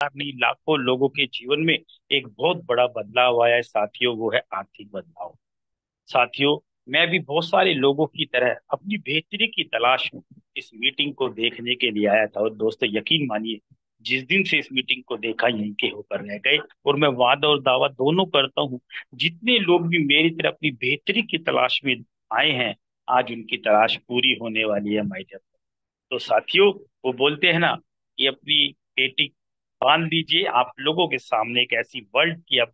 नहीं, लाखों लोगों के जीवन में एक बहुत बड़ा बदलाव आया है साथियों, वो है आर्थिक बदलाव। साथियों, मैं भी बहुत सारे लोगों की तरह अपनी बेहतरी की तलाश में इस मीटिंग को देखने के लिए आया था। और दोस्तों, यकीन मानिए, जिस दिन से इस मीटिंग को देखा यहीं के होकर रह गए। और मैं वादा और दावा दोनों करता हूँ, जितने लोग भी मेरी तरह अपनी बेहतरी की तलाश में आए हैं, आज उनकी तलाश पूरी होने वाली है माय डियर। तो साथियों, वो बोलते हैं ना कि अपनी बेटी बांध लीजिए। आप लोगों के सामने एक ऐसी वर्ल्ड की अब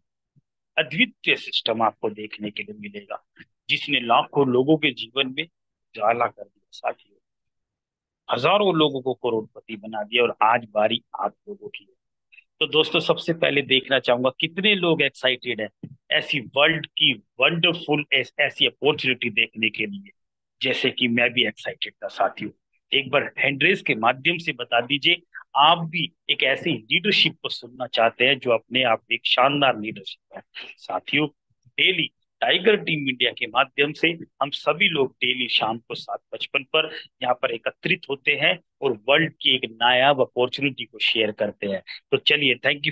अद्वितीय सिस्टम आपको देखने के लिए मिलेगा, जिसने लाखों लोगों के जीवन में उजाला कर दिया साथियों, हजारों लोगों को करोड़पति बना दिया। और आज बारी आप लोगों की है। तो दोस्तों, सबसे पहले देखना चाहूंगा कितने लोग एक्साइटेड हैं ऐसी वर्ल्ड की वंडरफुल ऐसी अपॉर्चुनिटी देखने के लिए, जैसे कि मैं भी एक्साइटेड था साथियों। एक बार हैंडरेस के माध्यम से बता दीजिए, आप भी एक ऐसी लीडरशिप को सुनना चाहते हैं जो अपने आप में एक शानदार लीडरशिप है साथियों। डेली टाइगर टीम इंडिया के माध्यम से हम सभी लोग डेली शाम को 7:55 पर यहाँ पर एकत्रित होते हैं और वर्ल्ड की एक नायाब अपॉर्चुनिटी को शेयर करते हैं। तो चलिए, thank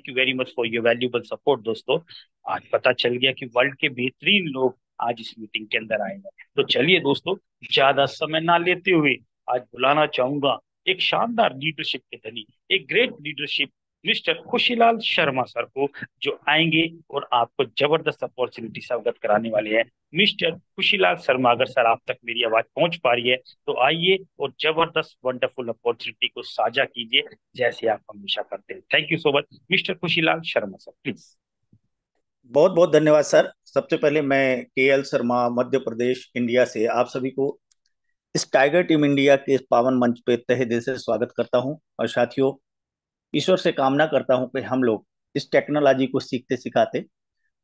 you very much for your valuable support दोस्तों। आज पता चल गया कि वर्ल्ड के बेहतरीन लोग आज इस मीटिंग के अंदर आए हैं। तो चलिए दोस्तों, ज्यादा समय ना लेते हुए आज बुलाना चाहूंगा एक शानदार लीडरशिप के धनी, एक great leadership, mister Khushilal Sharma sir को, जो आएंगे और आपको जबरदस्त अपॉर्चुनिटी से अवगत कराने वाले हैं। मिस्टर खुशीलाल शर्मा, अगर सर आप तक मेरी आवाज पहुंच पा रही है तो आइए और जबरदस्त वंडरफुल अपॉर्चुनिटी को साझा कीजिए, जैसे आप हमेशा करते हैं। Thank you so much mister Khushilal Sharma sir, please. बहुत बहुत धन्यवाद सर। सबसे पहले मैं केएल शर्मा मध्य प्रदेश इंडिया से आप सभी को इस टाइगर टीम इंडिया के इस पावन मंच पे तहे दिल से स्वागत करता हूं। और साथियों, ईश्वर से कामना करता हूं कि हम लोग इस टेक्नोलॉजी को सीखते सिखाते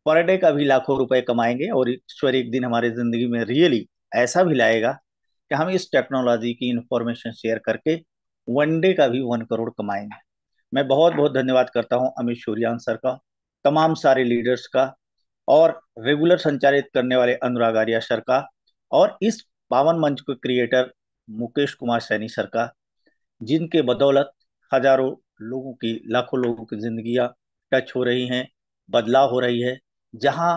पर डे का भी लाखों रुपए कमाएंगे, और ईश्वर एक दिन हमारे जिंदगी में रियली ऐसा भी लाएगा कि हम इस टेक्नोलॉजी की इंफॉर्मेशन शेयर करके वन डे का भी 1 करोड़ कमाएंगे। मैं बहुत बहुत धन्यवाद करता हूं अमित शूरियान सर का, तमाम सारे लीडर्स का, और रेगुलर संचालित करने वाले अनुराग आर्या सर का, और इस पावन मंच के क्रिएटर मुकेश कुमार सैनी सर का, जिनके बदौलत हजारों लोगों की, लाखों लोगों की जिंदगियां टच हो रही हैं, बदलाव हो रही है। जहां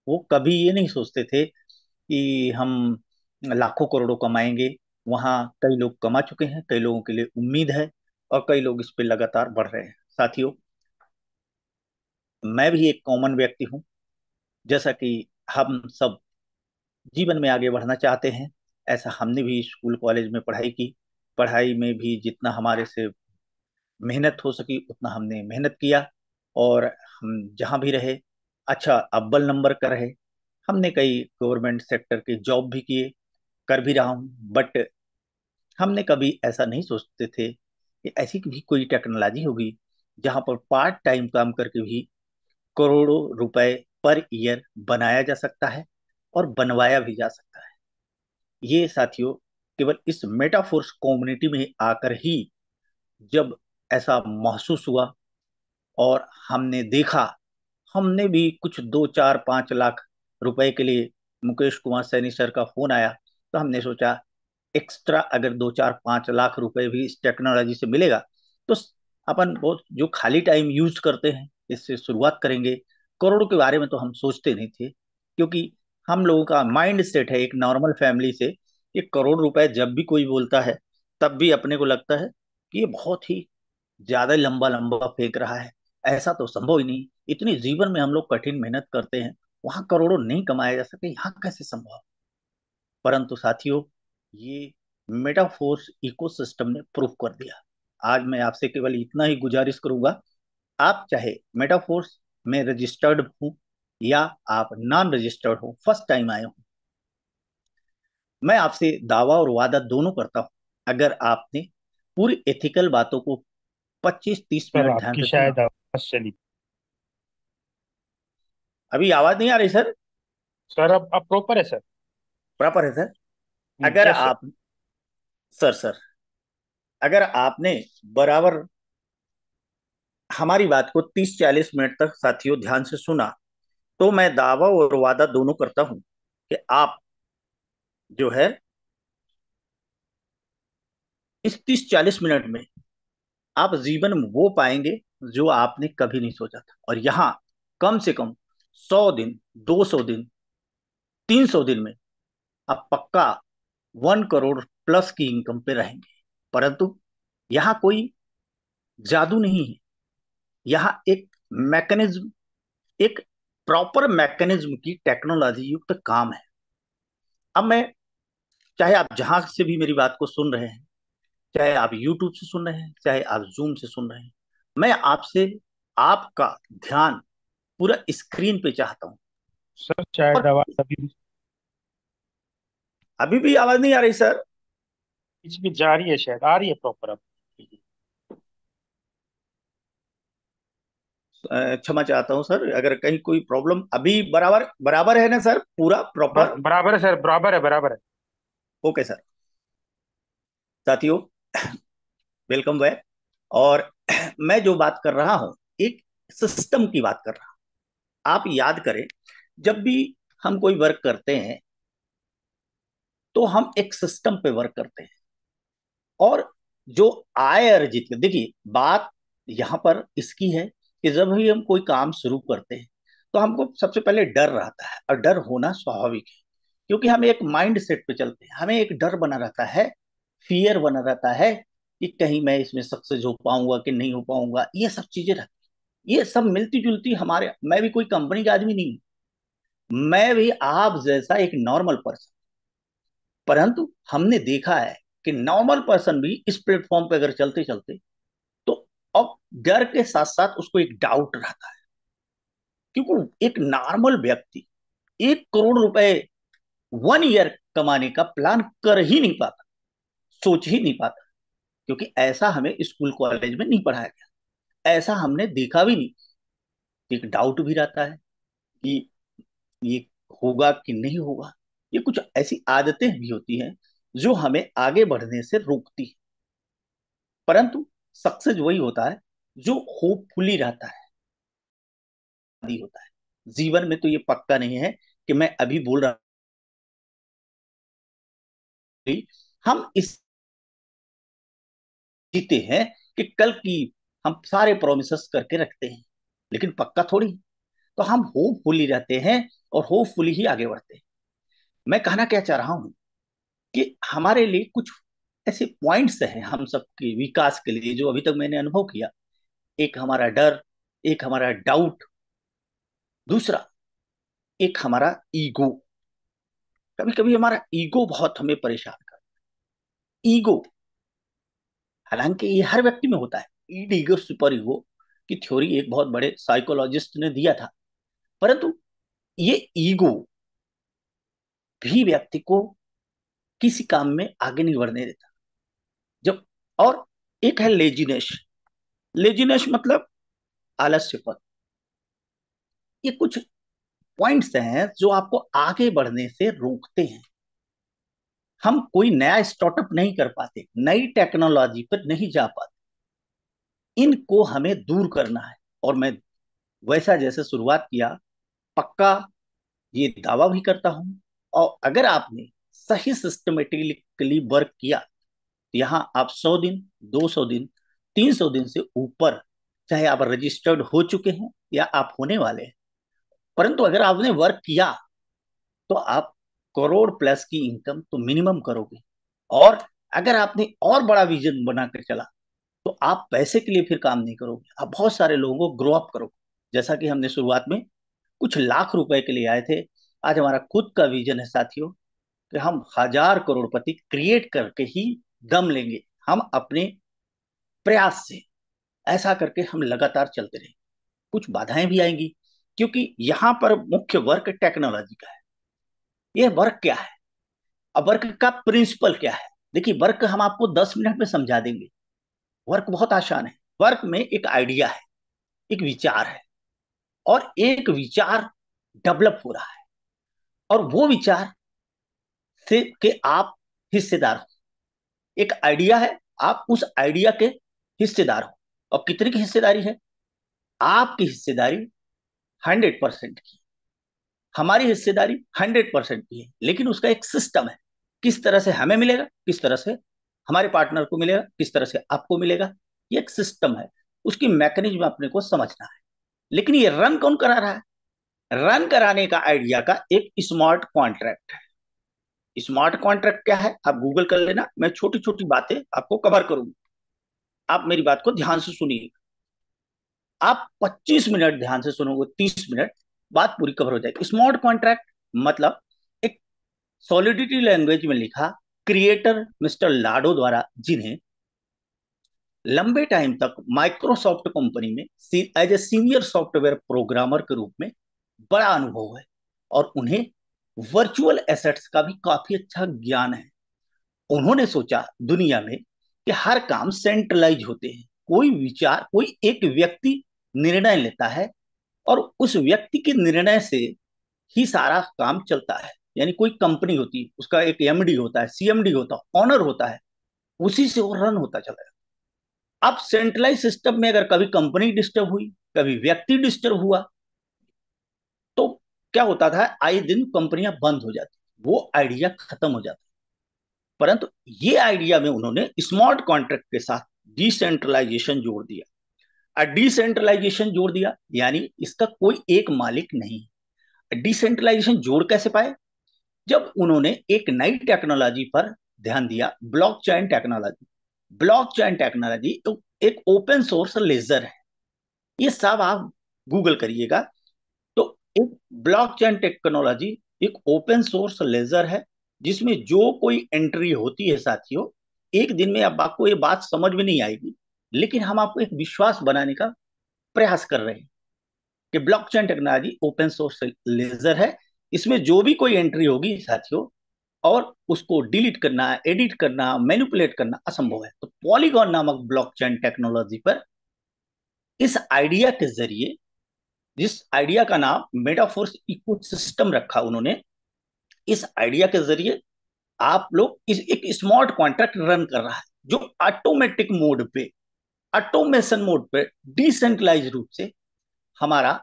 वो कभी ये नहीं सोचते थे कि हम लाखों करोड़ों कमाएंगे, वहां कई लोग कमा चुके हैं, कई लोगों के लिए उम्मीद है, और कई लोग इस पे लगातार बढ़ रहे हैं। साथियों, मैं भी एक कॉमन व्यक्ति हूं। जैसा कि हम सब जीवन में आगे बढ़ना चाहते हैं, ऐसा हमने भी स्कूल कॉलेज में पढ़ाई की। पढ़ाई में भी जितना हमारे से मेहनत हो सकी उतना हमने मेहनत किया, और हम जहाँ भी रहे अच्छा अव्वल नंबर का रहे। हमने कई गवर्नमेंट सेक्टर के जॉब भी किए, कर भी रहा हूँ, बट हमने कभी ऐसा नहीं सोचते थे कि ऐसी भी कोई टेक्नोलॉजी होगी जहाँ पर पार्ट टाइम काम करके भी करोड़ों रुपए पर ईयर बनाया जा सकता है, और बनवाया भी जा सकता है। ये साथियों, केवल इस मेटाफोर्स कम्युनिटी में आकर ही जब ऐसा महसूस हुआ, और हमने देखा, हमने भी कुछ 2 4 5 लाख रुपए के लिए मुकेश कुमार सैनी सर का फोन आया, तो हमने सोचा एक्स्ट्रा अगर 2 4 5 लाख रुपए भी इस टेक्नोलॉजी से मिलेगा तो अपन बहुत जो खाली टाइम यूज करते हैं इससे शुरुआत करेंगे। करोड़ों के बारे में तो हम सोचते नहीं थे, क्योंकि हम लोगों का माइंड सेट है एक नॉर्मल फैमिली से, कि करोड़ रुपए जब भी कोई बोलता है तब भी अपने को लगता है कि ये बहुत ही ज्यादा लंबा लंबा फेंक रहा है, ऐसा तो संभव ही नहीं। इतनी जीवन में हम लोग कठिन मेहनत करते हैं, वहां करोड़ों नहीं कमाया जा सके, यहाँ कैसे संभव। परंतु साथियों, ये मेटाफोर्स इकोसिस्टम ने प्रूव कर दिया। आज मैं आपसे केवल इतना ही गुजारिश करूंगा, आप चाहे मेटाफोर्स में रजिस्टर्ड हो या आप नॉन रजिस्टर्ड हो, फर्स्ट टाइम आए हो, मैं आपसे दावा और वादा दोनों करता हूं, अगर आपने पूरी एथिकल बातों को 25 30 सर, मिनट ध्यान आपकी से सुना। शायद आवाज चली। अभी आवाज नहीं आ रही सर? सर, अब प्रॉपर है सर। प्रॉपर है सर। अगर यस सर। आप, सर अगर आपने बराबर हमारी बात को 30 40 मिनट तक साथियों ध्यान से सुना, तो मैं दावा और वादा दोनों करता हूं कि आप जो है इस 30 40 मिनट में आप जीवन में वो पाएंगे जो आपने कभी नहीं सोचा था। और यहाँ कम से कम 100 दिन, 200 दिन, 300 दिन में आप पक्का 1 करोड़ प्लस की इनकम पे रहेंगे। परंतु यहाँ कोई जादू नहीं है। यहाँ एक मैकेनिज्म, एक प्रॉपर मैकेनिज्म की टेक्नोलॉजी युक्त काम है। अब मैं, चाहे आप जहां से भी मेरी बात को सुन रहे हैं, चाहे आप यूट्यूब से सुन रहे हैं, चाहे आप जूम से सुन रहे हैं, मैं आपसे आपका ध्यान पूरा स्क्रीन पे चाहता हूं। सर शायद और आवाज अभी अभी भी आवाज नहीं आ रही सर? बीच में जा रही है, शायद आ रही है प्रॉपर अब। क्षमा चाहता हूं सर, अगर कहीं कोई प्रॉब्लम। अभी बराबर बराबर है ना सर, पूरा प्रॉपर? बराबर है सर, बराबर है, बराबर है। Okay sir. साथियों, वेलकम बैक। और मैं जो बात कर रहा हूं, एक सिस्टम की बात कर रहा हूं। आप याद करें, जब भी हम कोई वर्क करते हैं तो हम एक सिस्टम पे वर्क करते हैं। और जो आय अर्जित, देखिए बात यहां पर इसकी है कि जब भी हम कोई काम शुरू करते हैं तो हमको सबसे पहले डर रहता है, और डर होना स्वाभाविक है, क्योंकि हम एक माइंड सेट पे चलते हैं। हमें एक डर बना रहता है, फियर बना रहता है कि कहीं मैं इसमें सक्सेस हो पाऊंगा कि नहीं हो पाऊंगा, ये सब चीजें रहती हैं। ये सब मिलती जुलती हमारे, मैं भी कोई कंपनी का आदमी नहीं हूं, मैं भी आप जैसा एक नॉर्मल पर्सन। परंतु हमने देखा है कि नॉर्मल पर्सन भी इस प्लेटफॉर्म पे अगर चलते चलते, तो अब डर के साथ साथ उसको एक डाउट रहता है। क्योंकि एक नॉर्मल व्यक्ति 1 करोड़ रुपए 1 ईयर कमाने का प्लान कर ही नहीं पाता, सोच ही नहीं पाता। क्योंकि ऐसा हमें स्कूल कॉलेज में नहीं पढ़ाया गया, ऐसा हमने देखा भी नहीं। एक डाउट भी रहता है कि ये होगा कि नहीं होगा। ये कुछ ऐसी आदतें भी होती हैं जो हमें आगे बढ़ने से रोकती है। परंतु सक्सेस वही होता है जो होपफुली रहता है, नहीं होता है। जीवन में तो ये पक्का नहीं है कि मैं अभी बोल रहा हूं हम इस जीते हैं कि कल की हम सारे प्रोमिस करके रखते हैं, लेकिन पक्का थोड़ी। तो हम होपफुली रहते हैं और होपफुली ही आगे बढ़ते हैं। मैं कहना क्या चाह रहा हूं कि हमारे लिए कुछ ऐसे पॉइंट्स हैं हम सबके विकास के लिए, जो अभी तक मैंने अनुभव किया। एक हमारा डर, एक हमारा डाउट, दूसरा एक हमारा ईगो। कभी कभी हमारा ईगो बहुत हमें परेशान करता है। ईगो, हालांकि ये हर व्यक्ति में होता है। ईड ईगो सुपर ईगो की थ्योरी एक बहुत बड़े साइकोलॉजिस्ट ने दिया था। परंतु ये ईगो भी व्यक्ति को किसी काम में आगे नहीं बढ़ने देता। जब, और एक है लेजीनेस। लेजीनेस मतलब आलस्यपन। ये कुछ पॉइंट्स हैं जो आपको आगे बढ़ने से रोकते हैं। हम कोई नया स्टार्टअप नहीं कर पाते, नई टेक्नोलॉजी पर नहीं जा पाते, इनको हमें दूर करना है। और मैं वैसा जैसे शुरुआत किया, पक्का ये दावा भी करता हूं। और अगर आपने सही सिस्टमेटिकली वर्क किया, तो यहाँ आप 100 दिन, 200 दिन, 300 दिन से ऊपर, चाहे आप रजिस्टर्ड हो चुके हैं या आप होने वाले हैं, परंतु अगर आपने वर्क किया तो आप करोड़ प्लस की इनकम तो मिनिमम करोगे। और अगर आपने और बड़ा विजन बना कर चला, तो आप पैसे के लिए फिर काम नहीं करोगे, आप बहुत सारे लोगों को ग्रो अप करोगे। जैसा कि हमने शुरुआत में कुछ लाख रुपए के लिए आए थे, आज हमारा खुद का विजन है साथियों कि हम 1,000 करोड़पति क्रिएट करके ही दम लेंगे। हम अपने प्रयास से ऐसा करके हम लगातार चलते रहेंगे। कुछ बाधाएं भी आएंगी, क्योंकि यहाँ पर मुख्य वर्क टेक्नोलॉजी का है। यह वर्क क्या है, अब वर्क का प्रिंसिपल क्या है? देखिए, वर्क हम आपको 10 मिनट में समझा देंगे। वर्क बहुत आसान है। वर्क में एक आइडिया है, एक विचार है, और एक विचार डेवलप हो रहा है, और वो विचार से के आप हिस्सेदार हो। एक आइडिया है, आप उस आइडिया के हिस्सेदार हो। और कितनी की हिस्सेदारी है? आपकी हिस्सेदारी 100% की, हमारी हिस्सेदारी 100% की है। लेकिन उसका एक सिस्टम है, किस तरह से हमें मिलेगा, किस तरह से हमारे पार्टनर को मिलेगा, किस तरह से आपको मिलेगा। ये एक सिस्टम है, उसकी मैकेनिज्म अपने को समझना है। लेकिन ये रन कौन करा रहा है? रन कराने का आइडिया का एक स्मार्ट कॉन्ट्रैक्ट है। स्मार्ट कॉन्ट्रैक्ट क्या है, आप गूगल कर लेना, मैं छोटी छोटी बातें आपको कवर करूंगा। आप मेरी बात को ध्यान से सुनिए। आप 25 मिनट ध्यान से सुनोगे, 30 मिनट, बात पूरी कवर हो जाएगी। स्मार्ट कॉन्ट्रैक्ट मतलब एक सॉलिडिटी लैंग्वेज में लिखा, क्रिएटर मिस्टर लाडो द्वारा, जिन्हें लंबे टाइम तक माइक्रोसॉफ्ट कंपनी में as a senior software programmer के रूप में बड़ा अनुभव है, और उन्हें वर्चुअल एसेट्स का भी काफी अच्छा ज्ञान है। उन्होंने सोचा दुनिया में कि हर काम सेंट्रलाइज होते हैं, कोई विचार, कोई एक व्यक्ति निर्णय लेता है, और उस व्यक्ति के निर्णय से ही सारा काम चलता है। यानी कोई कंपनी होती है, उसका एक एमडी होता है, सीएमडी होता है, ऑनर होता है, उसी से वो रन होता चला जाता है। अब सेंट्रलाइज सिस्टम में अगर कभी कंपनी डिस्टर्ब हुई, कभी व्यक्ति डिस्टर्ब हुआ, तो क्या होता था, आए दिन कंपनियां बंद हो जाती, वो आइडिया खत्म हो जाता। परंतु ये आइडिया में उन्होंने स्मार्ट कॉन्ट्रैक्ट के साथ डिसेंट्रलाइजेशन जोड़ दिया। डिसेंट्रलाइजेशन जोड़ दिया यानी इसका कोई एक मालिक नहीं। डिसेंट्रलाइजेशन जोड़ कैसे पाए? जब उन्होंने एक नई टेक्नोलॉजी पर ध्यान दिया, ब्लॉकचेन टेक्नोलॉजी। ब्लॉकचेन टेक्नोलॉजी एक ओपन सोर्स लेजर है, ये सब आप गूगल करिएगा। तो एक ब्लॉकचेन टेक्नोलॉजी एक ओपन सोर्स लेजर है, जिसमें जो कोई एंट्री होती है साथियों, एक दिन में अब आपको ये बात समझ में नहीं आएगी, लेकिन हम आपको एक विश्वास बनाने का प्रयास कर रहे हैं कि blockchain technology open source ledger है। इसमें जो भी कोई एंट्री होगी साथियों, और उसको डिलीट करना, एडिट करना, मैनिपुलेट करना असंभव है। तो पॉलीगॉन नामक ब्लॉकचेन टेक्नोलॉजी पर इस आइडिया के जरिए, जिस आइडिया का नाम मेटाफोर्स इकोसिस्टम रखा उन्होंने, इस आइडिया के जरिए आप लोग इस एक स्मार्ट कॉन्ट्रैक्ट रन कर रहा है, जो ऑटोमेटिक मोड पे, ऑटोमेशन मोड पे, डिसेंट्रलाइज रूप से हमारा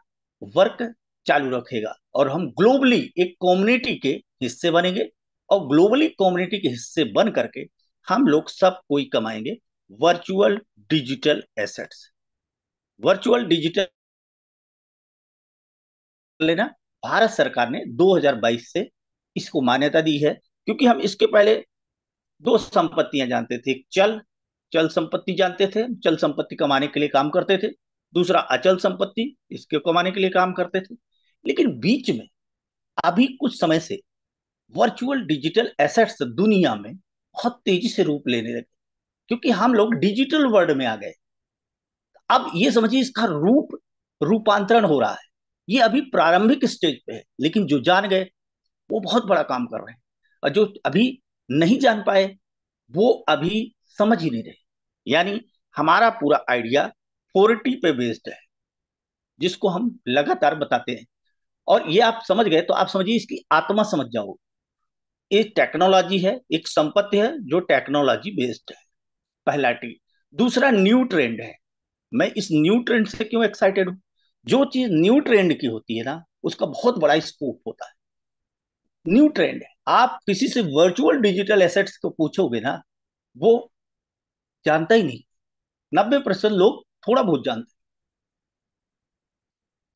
वर्क चालू रखेगा, और हम ग्लोबली एक कम्युनिटी के हिस्से बनेंगे, और ग्लोबली कम्युनिटी के हिस्से बन करके हम लोग सब कोई कमाएंगे virtual digital assets. Virtual digital लेना, भारत सरकार ने 2022 से इसको मान्यता दी है। क्योंकि हम इसके पहले दो संपत्तियां जानते थे, एक चल चल संपत्ति जानते थे, चल संपत्ति कमाने के लिए काम करते थे। दूसरा अचल संपत्ति, इसके कमाने के लिए काम करते थे। लेकिन बीच में अभी कुछ समय से वर्चुअल डिजिटल एसेट्स दुनिया में बहुत तेजी से रूप लेने लगे, क्योंकि हम लोग डिजिटल वर्ल्ड में आ गए। अब ये समझिए इसका रूपांतरण हो रहा है। ये अभी प्रारंभिक स्टेज पे है, लेकिन जो जान गए वो बहुत बड़ा काम कर रहे हैं, और जो अभी नहीं जान पाए वो अभी समझ ही नहीं रहे। यानी हमारा पूरा आइडिया 4T पे बेस्ड है, जिसको हम लगातार बताते हैं। और ये आप समझ गए तो आप समझिए इसकी आत्मा समझ जाओ। ये टेक्नोलॉजी है, एक संपत्ति है जो टेक्नोलॉजी बेस्ड है, पहला टी। दूसरा न्यू ट्रेंड है। मैं इस न्यू ट्रेंड से क्यों एक्साइटेड हूं? जो चीज न्यू ट्रेंड की होती है ना, उसका बहुत बड़ा स्कोप होता है। न्यू ट्रेंड है, आप किसी से वर्चुअल डिजिटल एसेट्स को पूछोगे ना, वो जानता ही नहीं। 90% लोग थोड़ा बहुत जानते हैं।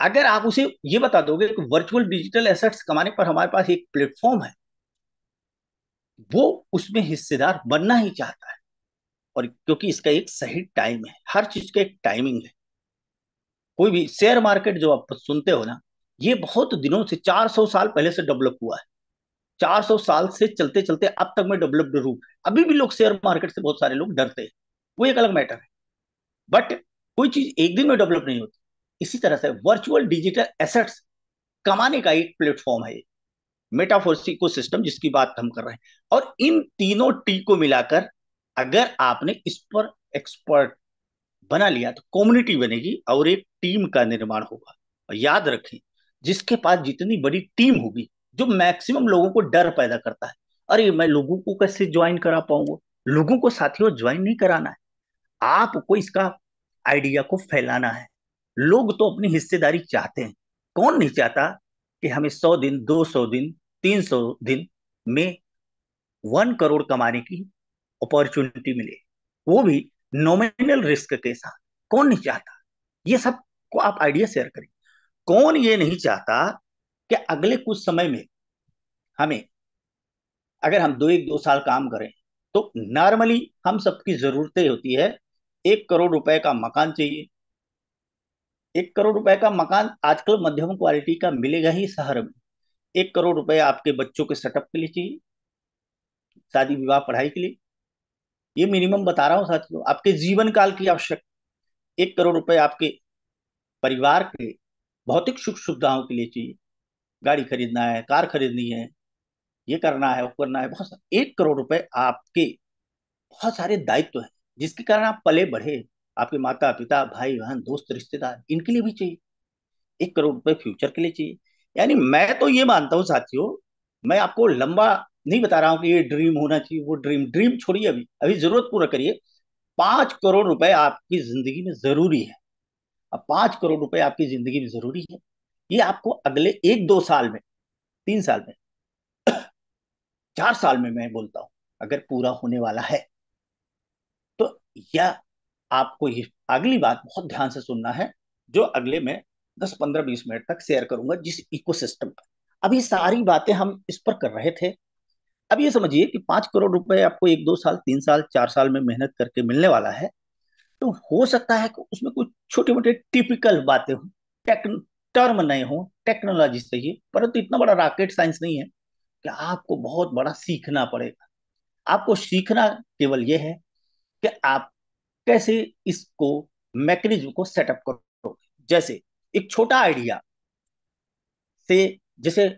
अगर आप उसे ये बता दोगे कि वर्चुअल डिजिटल एसेट्स कमाने पर हमारे पास एक प्लेटफॉर्म है, वो उसमें हिस्सेदार बनना ही चाहता है। और क्योंकि इसका एक सही टाइम है, हर चीज का एक टाइमिंग है। कोई भी शेयर मार्केट जो आप सुनते हो ना, ये बहुत दिनों से, 400 साल पहले से डेवलप हुआ है। 400 साल से चलते चलते अब तक में डेवलप्ड रूप है। अभी भी लोग शेयर मार्केट से, बहुत सारे लोग डरते हैं, वो एक अलग मैटर है। बट कोई चीज एक दिन में डेवलप नहीं होती। इसी तरह से वर्चुअल डिजिटल एसेट्स कमाने का एक प्लेटफॉर्म है, मेटाफोर्स इकोसिस्टम जिसकी बात हम कर रहे हैं। और इन तीनों टी को मिलाकर अगर आपने इस पर एक्सपर्ट बना लिया, तो कम्युनिटी बनेगी और एक टीम का निर्माण होगा। और याद रखें, जिसके पास जितनी बड़ी टीम होगी, जो मैक्सिमम लोगों को डर पैदा करता है, अरे मैं लोगों को कैसे ज्वाइन करा पाऊंगा, लोगों को साथियों ज्वाइन नहीं कराना है, आपको इसका आइडिया को फैलाना है। लोग तो अपनी हिस्सेदारी चाहते हैं। कौन नहीं चाहता कि हमें 100 दिन, 200 दिन, 300 दिन में 1 करोड़ कमाने की अपॉर्चुनिटी मिले, वो भी नॉमिनल रिस्क के साथ। कौन नहीं चाहता? ये सब को आप आइडिया शेयर करें। कौन ये नहीं चाहता कि अगले कुछ समय में हमें, अगर हम 1-2 साल काम करें तो नॉर्मली हम सबकी जरूरतें होती है, 1 करोड़ रुपए का मकान चाहिए। 1 करोड़ रुपए का मकान आजकल मध्यम क्वालिटी का मिलेगा ही शहर में। 1 करोड़ रुपए आपके बच्चों के सेटअप के लिए चाहिए, शादी विवाह पढ़ाई के लिए। ये मिनिमम बता रहा हूँ साथियों, आपके जीवन काल की आवश्यक। 1 करोड़ रुपए आपके परिवार के भौतिक सुख सुविधाओं के लिए चाहिए। गाड़ी खरीदना है, कार खरीदनी है, ये करना है, वो करना है, बहुत सारा। 1 करोड़ रुपए आपके बहुत सारे दायित्व हैं जिसके कारण आप पले बढ़े। आपके माता पिता, भाई बहन, दोस्त, रिश्तेदार, इनके लिए भी चाहिए। 1 करोड़ रुपए फ्यूचर के लिए चाहिए। यानी मैं तो ये मानता हूँ साथियों, मैं आपको लंबा नहीं बता रहा हूँ कि ये ड्रीम होना चाहिए, वो ड्रीम ड्रीम छोड़िए, अभी अभी जरूरत पूरा करिए। 5 करोड़ रुपए आपकी जिंदगी में जरूरी है। अब 5 करोड़ रुपए आपकी जिंदगी में जरूरी है, ये आपको अगले 1-2 साल में, 3 साल में, 4 साल में, मैं बोलता हूं, अगर पूरा होने वाला है तो यह आपको ये अगली बात बहुत ध्यान से सुनना है, जो अगले में 10-15-20 मिनट तक शेयर करूंगा जिस इकोसिस्टम पर। अब ये सारी बातें हम इस पर कर रहे थे। अब ये समझिए कि 5 करोड़ रुपए आपको 1-2 साल, 3 साल, 4 साल में मेहनत करके मिलने वाला है। तो हो सकता है कि उसमें कुछ छोटे मोटे टिपिकल बातें हो, टेक टर्म नहीं हो, टेक्नोलॉजी चाहिए, परंतु इतना बड़ा रॉकेट साइंस नहीं है कि आपको बहुत बड़ा सीखना पड़ेगा। आपको सीखना केवल यह है कि आप कैसे इसको, मैकेनिज्म को सेटअप करो। जैसे एक छोटा आइडिया से, जैसे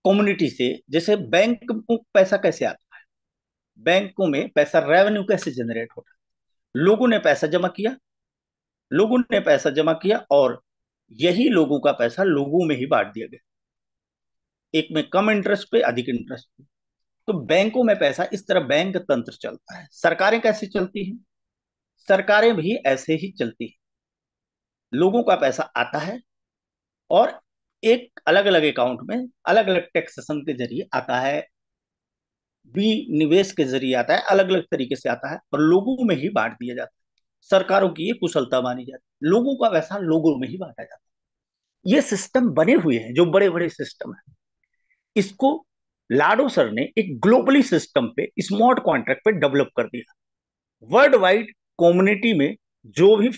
कम्युनिटी से, जैसे बैंक को पैसा कैसे आता है, बैंकों में पैसा, रेवेन्यू कैसे जनरेट होता है। लोगों ने पैसा जमा किया, लोगों ने पैसा जमा किया और यही लोगों का पैसा लोगों में ही बांट दिया गया, एक में कम इंटरेस्ट पे, अधिक इंटरेस्ट पे। तो बैंकों में पैसा, इस तरह बैंक तंत्र चलता है। सरकारें कैसे चलती हैं? सरकारें भी ऐसे ही चलती हैं। लोगों का पैसा आता है और एक अलग अलग अकाउंट में अलग अलग टैक्सेशन के जरिए आता है, विनिवेश के जरिए आता है, अलग अलग तरीके से आता है और लोगों में ही बांट दिया जाता है। सरकारों की ये कुशलता मानी जाती है, लोगों का पैसा लोगों में ही बांटा जाता है। ये सिस्टम बने हुए हैं, जो बड़े बड़े सिस्टम है। इसको लाडो सर ने एक ग्लोबली सिस्टम पे, स्मार्ट कॉन्ट्रैक्ट पे डेवलप कर दिया। वर्ल्ड वाइड कम्युनिटी में जो भी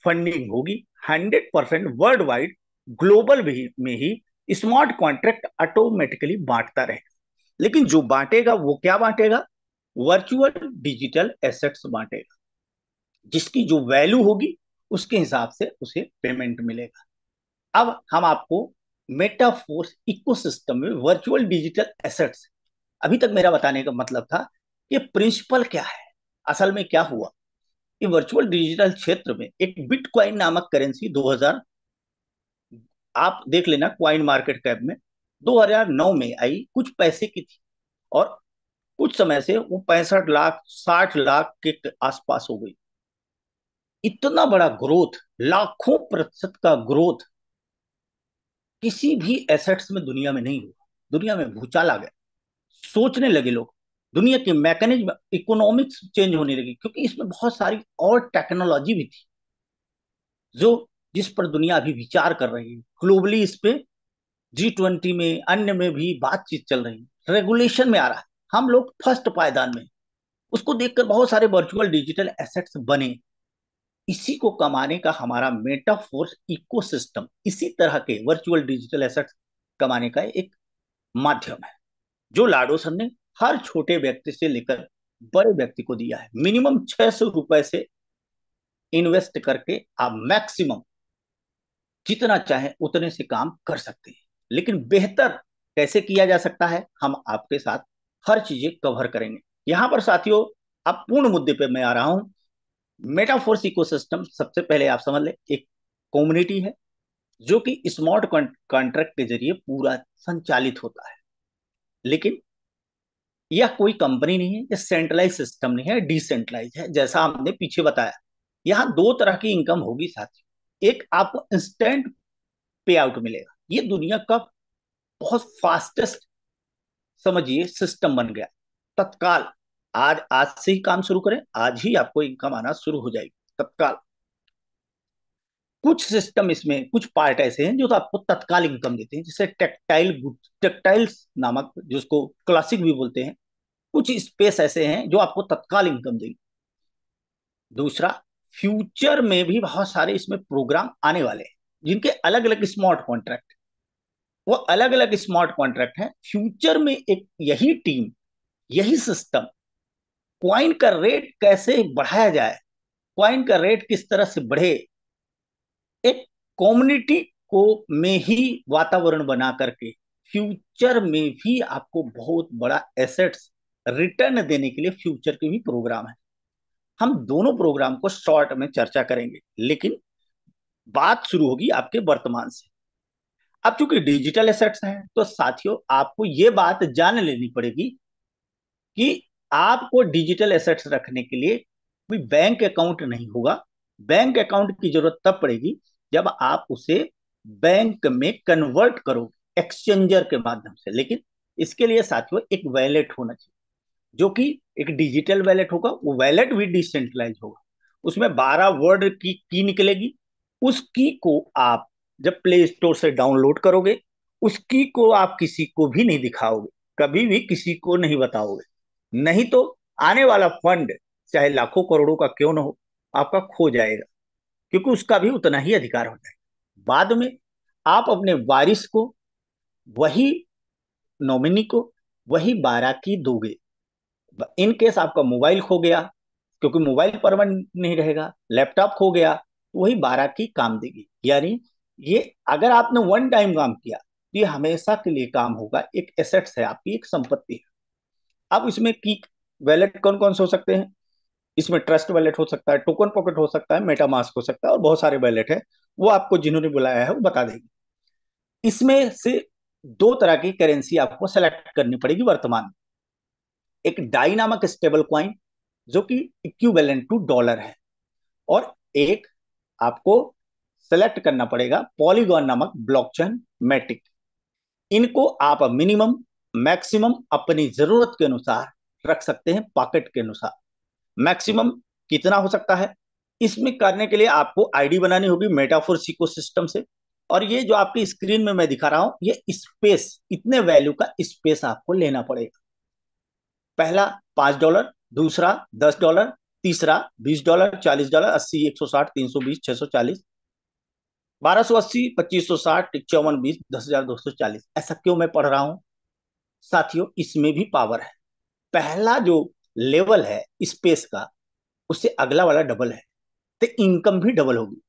फंडिंग होगी, 100% वर्ल्ड वाइड ग्लोबल भी में ही स्मार्ट कॉन्ट्रैक्ट ऑटोमेटिकली बांटता रहेगा। लेकिन जो बांटेगा वो क्या बांटेगा? वर्चुअल डिजिटल एसेट्स बांटेगा, जिसकी जो वैल्यू होगी उसके हिसाब से उसे पेमेंट मिलेगा। अब हम आपको मेटाफोर्स इकोसिस्टम में वर्चुअल डिजिटल एसेट्स, अभी तक मेरा बताने का मतलब था कि प्रिंसिपल क्या है, असल में क्या हुआ। कि वर्चुअल डिजिटल क्षेत्र में एक बिटकॉइन नामक करेंसी 2000, आप देख लेना क्वाइन मार्केट कैप में, 2009 में आई, कुछ पैसे की थी और कुछ समय से वो 65 लाख, 60 लाख के आसपास हो गई। इतना बड़ा ग्रोथ, लाखों प्रतिशत का ग्रोथ किसी भी एसेट्स में दुनिया में नहीं हुआ। दुनिया में भूचाल आ गया, सोचने लगे लोग, दुनिया के मैकेनिज्म, इकोनॉमिक्स चेंज होने लगी, क्योंकि इसमें बहुत सारी और टेक्नोलॉजी भी थी जो, जिस पर दुनिया अभी विचार कर रही है। ग्लोबली इस पे G20 में, अन्य में भी बातचीत चल रही है, रेगुलेशन में आ रहा है। हम लोग फर्स्ट पायदान में, उसको देखकर बहुत सारे वर्चुअल डिजिटल एसेट्स बने। इसी को कमाने का हमारा मेटाफोर्स इकोसिस्टम, इसी तरह के वर्चुअल डिजिटल एसेट्स कमाने का एक माध्यम है, जो लाडो सर ने हर छोटे व्यक्ति से लेकर बड़े व्यक्ति को दिया है। मिनिमम 600 रुपए से इन्वेस्ट करके आप मैक्सिमम जितना चाहे उतने से काम कर सकते हैं। लेकिन बेहतर कैसे किया जा सकता है, हम आपके साथ हर चीजें कवर करेंगे यहां पर साथियों। अब पूर्ण मुद्दे पे मैं आ रहा हूं। मेटाफोर्स इकोसिस्टम, सबसे पहले आप समझ ले, एक कम्युनिटी है जो कि स्मार्ट कॉन्ट्रैक्ट के जरिए पूरा संचालित होता है। लेकिन यह कोई कंपनी नहीं है, यह सेंट्रलाइज सिस्टम नहीं है, डिसेंट्रलाइज है, जैसा हमने पीछे बताया। यहाँ दो तरह की इनकम होगी साथियों। एक, आपको इंस्टेंट पे आउट मिलेगा। ये दुनिया का बहुत फास्टेस्ट, समझिए, सिस्टम बन गया, तत्काल। आज आज से ही काम शुरू करें, आज ही आपको इनकम आना शुरू हो जाएगी तत्काल। कुछ सिस्टम इसमें, कुछ पार्ट ऐसे हैं जो तो आपको तत्काल इनकम देते हैं, जैसे टेक्सटाइल गुड्स, टेक्सटाइल्स नामक, जिसको क्लासिक भी बोलते हैं। कुछ स्पेस ऐसे हैं जो आपको तत्काल इनकम देंगे। दूसरा, फ्यूचर में भी बहुत सारे इसमें प्रोग्राम आने वाले हैं, जिनके अलग अलग स्मार्ट कॉन्ट्रैक्ट, वो अलग अलग स्मार्ट कॉन्ट्रैक्ट हैं। फ्यूचर में एक यही टीम, यही सिस्टम, क्वाइन का रेट कैसे बढ़ाया जाए, क्वाइन का रेट किस तरह से बढ़े, एक कम्युनिटी को में ही वातावरण बना करके फ्यूचर में भी आपको बहुत बड़ा एसेट्स रिटर्न देने के लिए फ्यूचर के भी प्रोग्राम है। हम दोनों प्रोग्राम को शॉर्ट में चर्चा करेंगे, लेकिन बात शुरू होगी आपके वर्तमान से। अब चूंकि डिजिटल एसेट्स हैं, तो साथियों आपको ये बात जान लेनी पड़ेगी कि आपको डिजिटल एसेट्स रखने के लिए कोई बैंक अकाउंट नहीं होगा। बैंक अकाउंट की जरूरत तब पड़ेगी जब आप उसे बैंक में कन्वर्ट करोगे एक्सचेंजर के माध्यम से। लेकिन इसके लिए साथियों एक वैलेट होना चाहिए, जो कि एक डिजिटल वैलेट होगा। वो वैलेट भी डिसेंट्रलाइज होगा। उसमें 12 वर्ड की निकलेगी। उस की को आप जब प्ले स्टोर से डाउनलोड करोगे, उस की को आप किसी को भी नहीं दिखाओगे, कभी भी किसी को नहीं बताओगे। नहीं तो आने वाला फंड, चाहे लाखों करोड़ों का क्यों ना हो, आपका खो जाएगा, क्योंकि उसका भी उतना ही अधिकार होता है। बाद में आप अपने वारिस को, वही नॉमिनी को, वही 12 की दोगे। इन केस आपका मोबाइल खो गया, क्योंकि मोबाइल परमानेंट नहीं रहेगा, लैपटॉप खो गया, तो वही 12 की काम देगी। यानी ये, अगर आपने वन टाइम काम किया तो ये हमेशा के लिए काम होगा, एक एसेट्स है आपकी, एक संपत्ति है। अब इसमें की वैलेट कौन कौन से हो सकते हैं? इसमें ट्रस्ट वैलेट हो सकता है, टोकन पॉकेट हो सकता है, मेटामास्क हो सकता है, और बहुत सारे वैलेट है। वो आपको जिन्होंने बुलाया है वो बता देंगे। इसमें से दो तरह की करेंसी आपको सेलेक्ट करनी पड़ेगी वर्तमान में। एक डाई नामक स्टेबल क्वाइन, जो कि इक्विवेलेंट टू डॉलर है, और एक आपको सेलेक्ट करना पड़ेगा पॉलीगॉन नामक ब्लॉकचेन मैटिक। इनको आप मिनिमम मैक्सिमम अपनी जरूरत के अनुसार रख सकते हैं, पॉकेट के अनुसार। मैक्सिमम कितना हो सकता है? इसमें करने के लिए आपको आईडी बनानी होगी मेटाफोर्स इकोसिस्टम से। और ये जो आपकी स्क्रीन में मैं दिखा रहा हूं, ये स्पेस, इतने वैल्यू का स्पेस आपको लेना पड़ेगा। पहला $5, दूसरा $10, तीसरा $20, $40, 80, 160, 320, 640, 1280, 2560, 5420, 10,240। ऐसा क्यों मैं पढ़ रहा हूं साथियों? इसमें भी पावर है। पहला जो लेवल है स्पेस का, उससे अगला वाला डबल है, तो इनकम भी डबल होगी।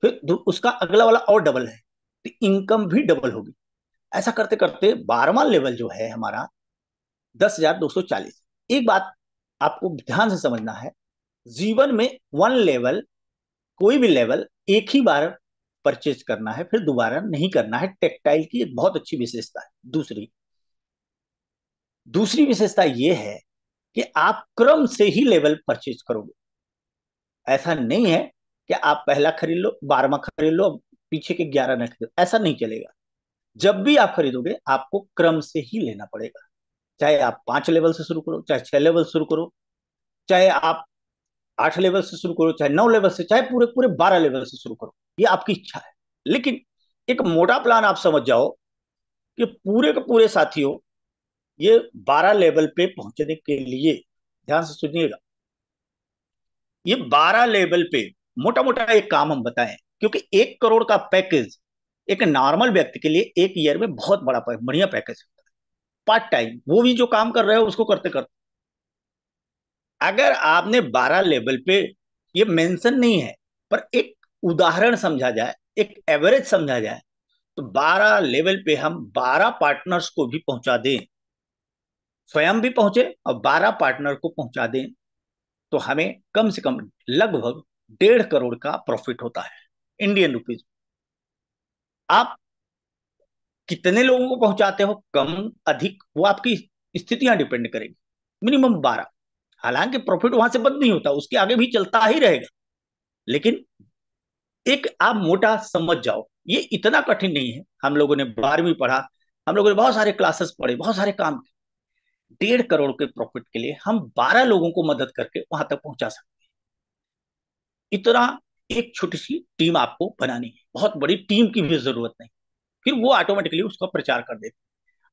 फिर उसका अगला वाला और डबल है, तो इनकम भी डबल होगी। ऐसा करते करते 12वां लेवल जो है हमारा 10,240। एक बात आपको ध्यान से समझना है, जीवन में वन लेवल, कोई भी लेवल एक ही बार परचेज करना है, फिर दोबारा नहीं करना है। टेक्टाइल की एक बहुत अच्छी विशेषता है। दूसरी दूसरी विशेषता यह है कि आप क्रम से ही लेवल परचेज करोगे। ऐसा नहीं है कि आप पहला खरीद लो, 12वां खरीद लो, पीछे के 11 न खरीदो, ऐसा नहीं चलेगा। जब भी आप खरीदोगे आपको क्रम से ही लेना पड़ेगा। चाहे आप 5 लेवल से शुरू करो, चाहे 6 लेवल शुरू करो, चाहे आप 8 लेवल से शुरू करो, चाहे 9 लेवल से, चाहे पूरे पूरे 12 लेवल से शुरू करो, ये आपकी इच्छा है। लेकिन एक मोटा प्लान आप समझ जाओ कि पूरे के पूरे साथियों, ये 12 लेवल पे पहुंचने के लिए, ध्यान से सुनिएगा, ये 12 लेवल पे मोटा मोटा एक काम हम बताएं, क्योंकि 1 करोड़ का पैकेज एक नॉर्मल व्यक्ति के लिए एक ईयर में बहुत बड़ा बढ़िया पैकेज है। पार्ट टाइम, वो भी जो काम कर रहे हो उसको करते करते, अगर आपने 12 लेवल पे, ये मेंशन नहीं है, पर एक उदाहरण समझा जाए, एक एवरेज समझा जाए, तो 12 लेवल पे हम 12 पार्टनर्स को भी पहुंचा दें, स्वयं भी पहुंचे और 12 पार्टनर को पहुंचा दें, तो हमें कम से कम लगभग 1.5 करोड़ का प्रॉफिट होता है इंडियन रुपीज। आप कितने लोगों को पहुंचाते हो, कम अधिक, वो आपकी स्थितियां डिपेंड करेगी। मिनिमम 12। हालांकि प्रॉफिट वहां से बंद नहीं होता, उसके आगे भी चलता ही रहेगा। लेकिन एक आप मोटा समझ जाओ, ये इतना कठिन नहीं है। हम लोगों ने 12वीं पढ़ा, हम लोगों ने बहुत सारे क्लासेस पढ़े, बहुत सारे काम किए। 1.5 करोड़ के प्रॉफिट के लिए हम 12 लोगों को मदद करके वहां तक पहुंचा सकते हैं। इतना एक छोटी सी टीम आपको बनानी है, बहुत बड़ी टीम की भी जरूरत नहीं, फिर वो ऑटोमेटिकली उसका प्रचार कर देते।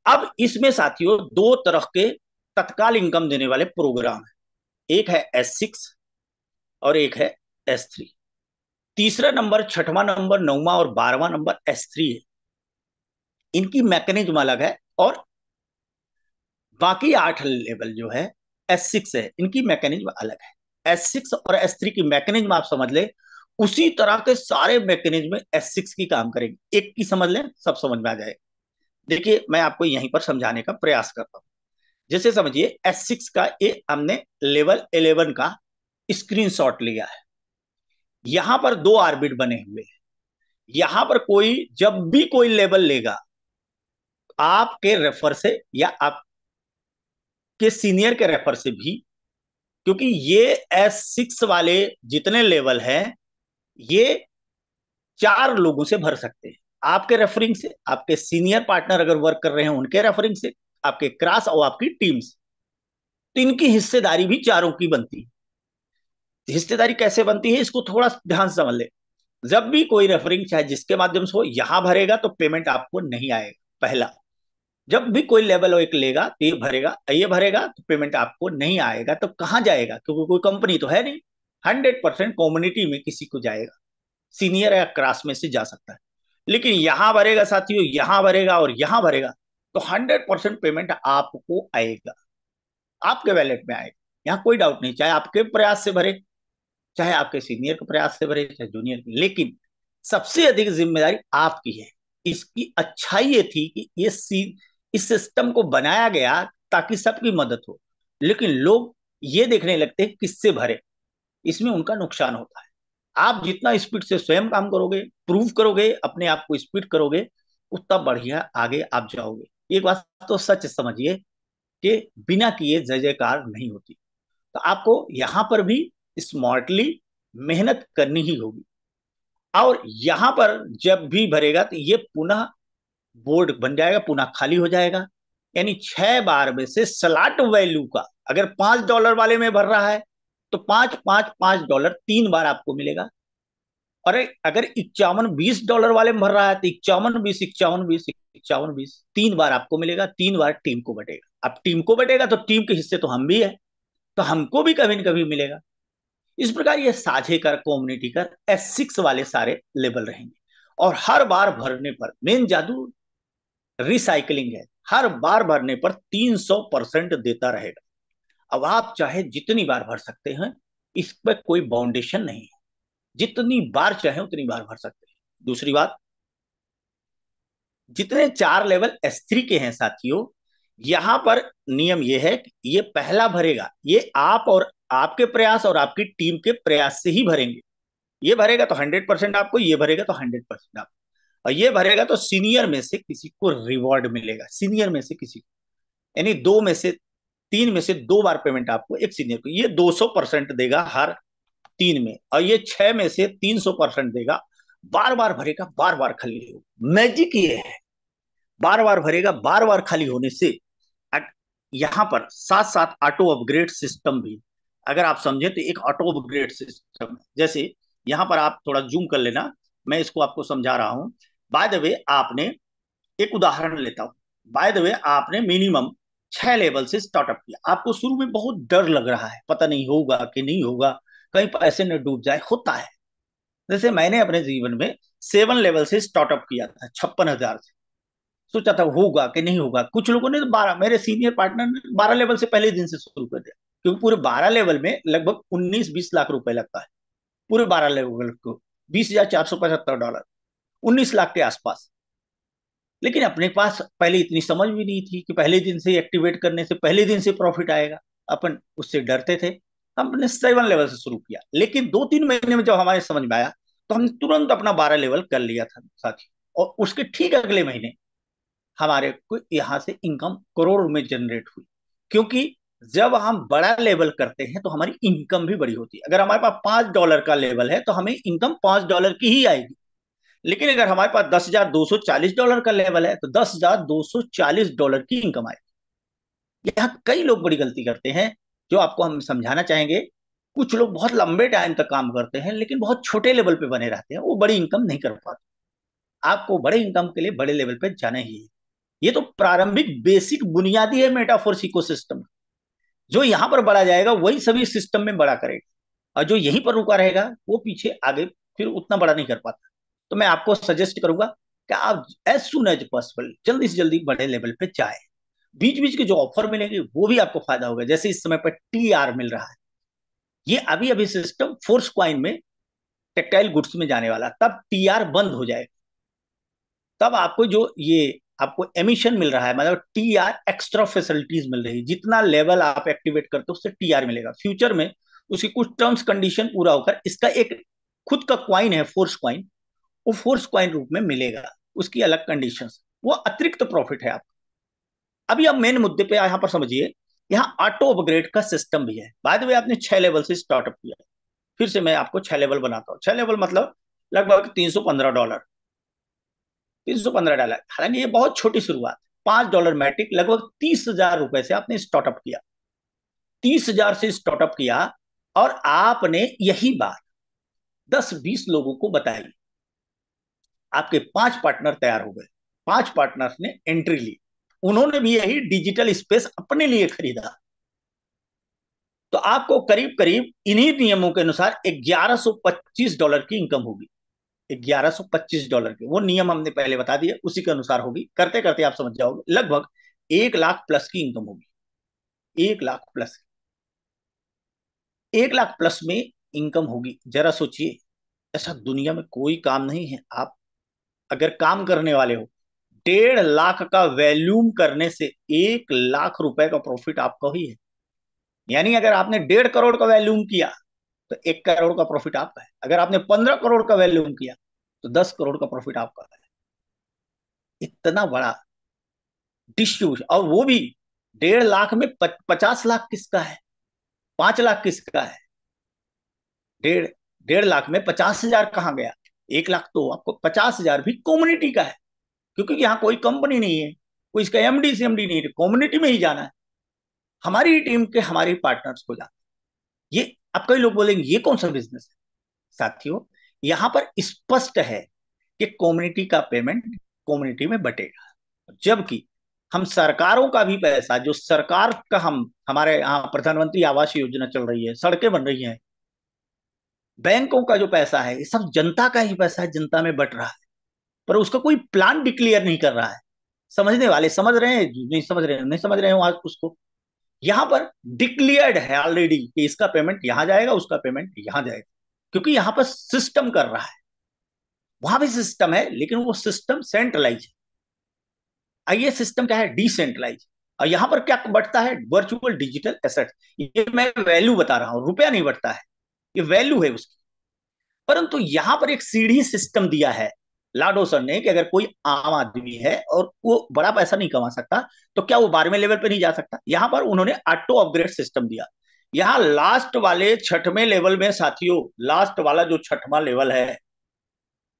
अब इसमें साथियों दो तरह के तत्काल इनकम देने वाले प्रोग्राम है, एक है S6 और एक है S3। तीसरा नंबर, छठवां नंबर, नौवां और 12वां नंबर S3 है। इनकी मैकेनिज्म अलग है, और बाकी 8 लेवल जो है S6 है, इनकी मैकेनिज्म अलग है। S6 और S3 की मैकेनिज्म आप समझ ले, उसी तरह के सारे मैकेनिज्म S6 की काम करेंगे। एक की समझ लें, सब समझ में आ जाए। देखिए मैं आपको यहीं पर समझाने का प्रयास करता हूं। जैसे समझिए S6 का ये हमने लेवल 11 का स्क्रीनशॉट लिया है। यहां पर दो ऑर्बिट बने हुए हैं। यहां पर कोई जब भी कोई लेवल लेगा, आपके रेफर से या आपके सीनियर के रेफर से भी, क्योंकि ये S6 वाले जितने लेवल हैं, ये 4 लोगों से भर सकते हैं। आपके रेफरिंग से, आपके सीनियर पार्टनर अगर वर्क कर रहे हैं उनके रेफरिंग से, आपके क्रॉस और आपकी टीम से। तो इनकी हिस्सेदारी भी चारों की बनती है। हिस्सेदारी कैसे बनती है इसको थोड़ा ध्यान से समझ ले। जब भी कोई रेफरिंग चाहे जिसके माध्यम से हो यहां भरेगा तो पेमेंट आपको नहीं आएगा, पहला। जब भी कोई लेवल एक लेगा तो ये भरेगा तो पेमेंट आपको नहीं आएगा। तो कहां जाएगा, क्योंकि कोई कंपनी तो है नहीं। 100% कम्युनिटी में किसी को जाएगा, सीनियर या क्रास में से जा सकता है। लेकिन यहां भरेगा साथियों, यहां भरेगा और यहां भरेगा, तो 100% पेमेंट आपको आएगा, आपके वैलेट में आएगा। यहाँ कोई डाउट नहीं, चाहे आपके प्रयास से भरे, चाहे आपके सीनियर के प्रयास से भरे, चाहे जूनियर की। लेकिन सबसे अधिक जिम्मेदारी आपकी है। इसकी अच्छाई ये थी कि इस सिस्टम को बनाया गया ताकि सबकी मदद हो। लेकिन लोग ये देखने लगते हैं किससे भरे, इसमें उनका नुकसान होता है। आप जितना स्पीड से स्वयं काम करोगे, प्रूव करोगे, अपने आप को स्पीड करोगे, उतना बढ़िया आगे आप जाओगे। एक बात तो सच समझिए कि बिना किए जय जयकार नहीं होती। तो आपको यहां पर भी स्मार्टली मेहनत करनी ही होगी। और यहां पर जब भी भरेगा तो ये पुनः बोर्ड बन जाएगा, पुनः खाली हो जाएगा। यानी 6 बार में से स्लॉट वैल्यू का, अगर $5 वाले में भर रहा है तो $5 3 बार आपको मिलेगा। और अगर 51-20 डॉलर वाले में भर रहा है तो 51-20, 51-20, 51-20 3 बार आपको मिलेगा। 3 बार टीम को बटेगा। अब टीम को बटेगा तो टीम के हिस्से तो हम भी है, तो हमको भी कभी न कभी मिलेगा। इस प्रकार ये साझे कर, कम्युनिटी कर, S6 वाले सारे लेवल रहेंगे। और हर बार भरने पर मेन जादू रिसाइकलिंग है। हर बार भरने पर 300% देता रहेगा। अब आप चाहे जितनी बार भर सकते हैं, इस पर कोई बाउंडेशन नहीं है। जितनी बार चाहे उतनी बार भर सकते हैं। दूसरी बात, जितने 4 लेवल S3 के हैं साथियों, यहां पर नियम यह है कि ये पहला भरेगा, ये आप और आपके प्रयास और आपकी टीम के प्रयास से ही भरेंगे। ये भरेगा तो 100% आपको, ये भरेगा तो 100% आपको। और ये भरेगा तो सीनियर में से किसी को रिवॉर्ड मिलेगा, सीनियर में से किसी को। यानी 3 में से 2 बार पेमेंट आपको, एक सीनियर को ये 200% देगा हर 3 में, और ये 6 में से 300% देगा। बार बार भरेगा, बार बार खाली होगा। मैजिक ये है, बार बार भरेगा, बार बार खाली होने से यहां पर साथ साथ ऑटो अपग्रेड सिस्टम भी, अगर आप समझे तो एक ऑटो अपग्रेड सिस्टम है। जैसे यहां पर आप थोड़ा जूम कर लेना, मैं इसको आपको समझा रहा हूं। बाय द वे आपने, एक उदाहरण लेता हूं। बाय द वे आपने मिनिमम 6 लेवल से स्टार्टअप किया। आपको शुरू में बहुत डर लग रहा है, पता नहीं होगा कि नहीं होगा, कहीं पैसे न डूब जाए, होता है। जैसे मैंने अपने जीवन में 7 लेवल से स्टार्टअप किया था, 56,000 से। सोचा था होगा कि नहीं होगा। कुछ लोगों ने तो 12, मेरे सीनियर पार्टनर ने 12 लेवल से पहले दिन से शुरू कर दिया, क्योंकि पूरे 12 लेवल में लगभग 19-20 लाख रुपए लगता है। पूरे 12 लेवल को $20,475, 19 लाख के आसपास। लेकिन अपने पास पहले इतनी समझ भी नहीं थी कि पहले दिन से एक्टिवेट करने से पहले दिन से प्रॉफिट आएगा। अपन उससे डरते थे। हमने 7 लेवल से शुरू किया, लेकिन 2-3 महीने में जब हमारे समझ में आया तो हमने तुरंत अपना 12 लेवल कर लिया था साथी। और उसके ठीक अगले महीने हमारे को यहाँ से इनकम करोड़ में जनरेट हुई। क्योंकि जब हम बड़ा लेवल करते हैं तो हमारी इनकम भी बड़ी होती है। अगर हमारे पास $5 का लेवल है तो हमें इनकम $5 की ही आएगी। लेकिन अगर हमारे पास $10,240 का लेवल है तो $10,240 की इनकम आएगी। यहाँ कई लोग बड़ी गलती करते हैं, जो आपको हम समझाना चाहेंगे। कुछ लोग बहुत लंबे टाइम तक काम करते हैं लेकिन बहुत छोटे लेवल पे बने रहते हैं, वो बड़ी इनकम नहीं कर पाते। आपको बड़े इनकम के लिए बड़े लेवल पे जाना ही है। ये तो प्रारंभिक बेसिक बुनियादी है मेटाफोर्स इकोसिस्टम। जो यहाँ पर बढ़ा जाएगा वही सभी सिस्टम में बड़ा करेगा, और जो यहीं पर रुका रहेगा वो पीछे आगे फिर उतना बड़ा नहीं कर पाता। तो मैं आपको सजेस्ट करूंगा कि आप एज सुन एज पॉसिबल, जल्दी से जल्दी बड़े लेवल पे जाए। बीच बीच के जो ऑफर मिलेंगे वो भी आपको फायदा होगा। जैसे इस समय पर TR मिल रहा है, ये अभी अभी सिस्टम फोर्स क्वाइन में टेक्सटाइल गुड्स में जाने वाला, तब TR बंद हो जाएगा। तब आपको जो ये आपको एमिशन मिल रहा है, मतलब TR एक्स्ट्रा फैसिलिटीज मिल रही है। जितना लेवल आप एक्टिवेट करते हो उससे TR मिलेगा फ्यूचर में। उसकी कुछ टर्म्स कंडीशन पूरा होकर इसका एक खुद का क्वाइन है फोर्स क्वाइन, वो फोर्स क्वाइन रूप में मिलेगा। उसकी अलग कंडीशंस, वो अतिरिक्त प्रॉफिट है आप। अभी आप मेन मुद्दे पे यहाँ पर समझिए। यहाँ ऑटो अपग्रेड का सिस्टम भी है। बाद में आपने 6 लेवल से स्टार्टअप किया, फिर से मैं आपको 6 लेवल बनाता हूँ। 6 लेवल मतलब लगभग $315, $315। हालांकि ये बहुत छोटी शुरुआत, $5 मैट्रिक, लगभग 30,000 रुपए से आपने स्टार्टअप किया। 30,000 से स्टार्टअप किया, और आपने यही बात 10-20 लोगों को बताई। आपके 5 पार्टनर तैयार हो गए। 5 पार्टनर्स ने एंट्री ली, उन्होंने भी यही डिजिटल स्पेस अपने लिए खरीदा। तो आपको करीब करीब इन्हीं नियमों के अनुसार $1125 की इनकम होगी। $1125 के वो नियम हमने पहले बता दिए, उसी के अनुसार होगी। करते करते आप समझ जाओगे, लगभग 1 लाख प्लस की इनकम होगी। 1 लाख प्लस, 1 लाख प्लस में इनकम होगी। जरा सोचिए, ऐसा दुनिया में कोई काम नहीं है। आप अगर काम करने वाले हो, 1.5 लाख का वैल्यूम करने से 1 लाख रुपए का प्रॉफिट आपका ही है। यानी अगर आपने 1.5 करोड़ का वैल्यूम किया तो 1 करोड़ का प्रॉफिट आपका है। अगर आपने 15 करोड़ का वैल्यूम किया तो 10 करोड़ का प्रॉफिट आपका है। इतना बड़ा डिस्ट्रीब्यूशन, और वो भी 1.5 लाख में 50 लाख किसका है, 5 लाख किसका है। डेढ़ डेढ़ लाख में 50,000 कहाँ गया। 1 लाख तो आपको 50,000 भी कम्युनिटी का है, क्योंकि यहाँ कोई कंपनी नहीं है, कोई इसका MD CMD नहीं है, कम्युनिटी में ही जाना है। हमारी टीम के हमारे पार्टनर्स को जाना। ये अब कई लोग बोलेंगे ये कौन सा बिजनेस है। साथियों, यहाँ पर स्पष्ट है कि कम्युनिटी का पेमेंट कम्युनिटी में बटेगा, जबकि हम सरकारों का भी पैसा, जो सरकार का हम हमारे यहाँ प्रधानमंत्री आवास योजना चल रही है, सड़कें बन रही हैं, बैंकों का जो पैसा है, ये सब जनता का ही पैसा है, जनता में बट रहा है। पर उसका कोई प्लान डिक्लेयर नहीं कर रहा है। समझने वाले समझ रहे हैं, नहीं समझ रहे हैं नहीं समझ रहे हैं आज उसको। यहाँ पर डिक्लेयर्ड है ऑलरेडी कि इसका पेमेंट यहाँ जाएगा, उसका पेमेंट यहाँ जाएगा, क्योंकि यहाँ पर सिस्टम कर रहा है। वहां भी सिस्टम है लेकिन वो सिस्टम सेंट्रलाइज है। ये सिस्टम क्या है, डिसेंट्रलाइज। और यहाँ पर क्या बढ़ता है, वर्चुअल डिजिटल एसेट। ये मैं वैल्यू बता रहा हूँ, रुपया नहीं बढ़ता है, ये वैल्यू है उसकी। परंतु यहाँ पर एक सीढ़ी सिस्टम दिया है लाडो सर ने, कि अगर कोई आम आदमी है और वो बड़ा पैसा नहीं कमा सकता, तो क्या वो 12वें लेवल पे नहीं जा सकता। यहाँ पर उन्होंने ऑटो अपग्रेड सिस्टम दिया। यहाँ लास्ट वाले 6वें लेवल में साथियों, लास्ट वाला जो 6वां लेवल है,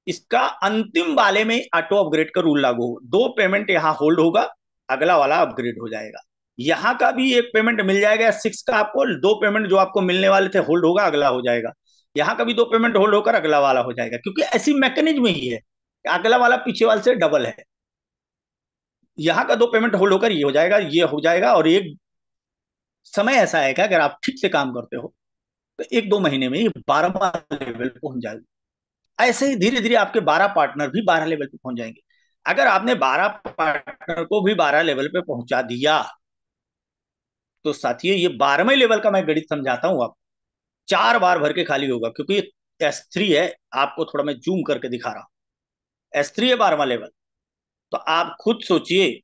इसका अंतिम वाले में ऑटो अपग्रेड का रूल लागू हो। 2 पेमेंट यहाँ होल्ड होगा, अगला वाला अपग्रेड हो जाएगा। यहाँ का भी एक पेमेंट मिल जाएगा 6 का आपको, 2 पेमेंट जो आपको मिलने वाले थे होल्ड होगा, अगला हो जाएगा। यहाँ का भी 2 पेमेंट होल्ड होकर अगला वाला हो जाएगा, क्योंकि ऐसी मैकेनिज्म ही है, अगला वाला पीछे वाले से डबल है। यहाँ का 2 पेमेंट होल्ड होकर ये हो जाएगा, ये हो जाएगा। और एक समय ऐसा है कि अगर आप ठीक से काम करते हो तो 1-2 महीने में ये 12वां लेवल पहुंच जाएगा। ऐसे ही धीरे धीरे आपके 12 पार्टनर भी 12 लेवल पे पहुंच जाएंगे। अगर आपने 12 पार्टनर को भी 12 लेवल पे पहुंचा दिया, तो साथियों ये 12वें लेवल का मैं गणित समझाता हूं आपको। 4 बार भर के खाली होगा, क्योंकि ये S3 है। आपको थोड़ा मैं जूम करके दिखा रहा हूं। S3 है 12वां लेवल। तो आप खुद सोचिए,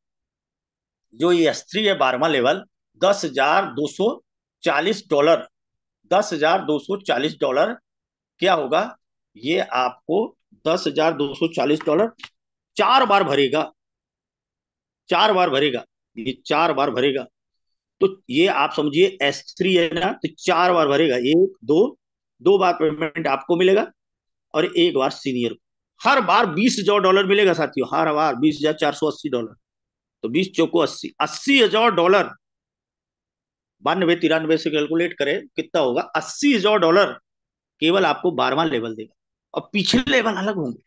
जो ये S3 है 12वां लेवल, $10,240, $10,240 क्या होगा। ये आपको $10,240 4 बार भरेगा। 4 बार भरेगा, ये 4 बार भरेगा। तो ये आप समझिए S3 है ना, तो 4 बार भरेगा। एक दो, 2 बार पेमेंट आपको मिलेगा, और 1 बार सीनियर को। हर बार $20,000 मिलेगा साथियों, हर बार $20,480। तो 20 चौको 80, $80,000 $92-93 से कैलकुलेट करें कितना होगा, $80,000 केवल आपको 12वां लेवल देगा, और पिछले लेवल अलग होंगे।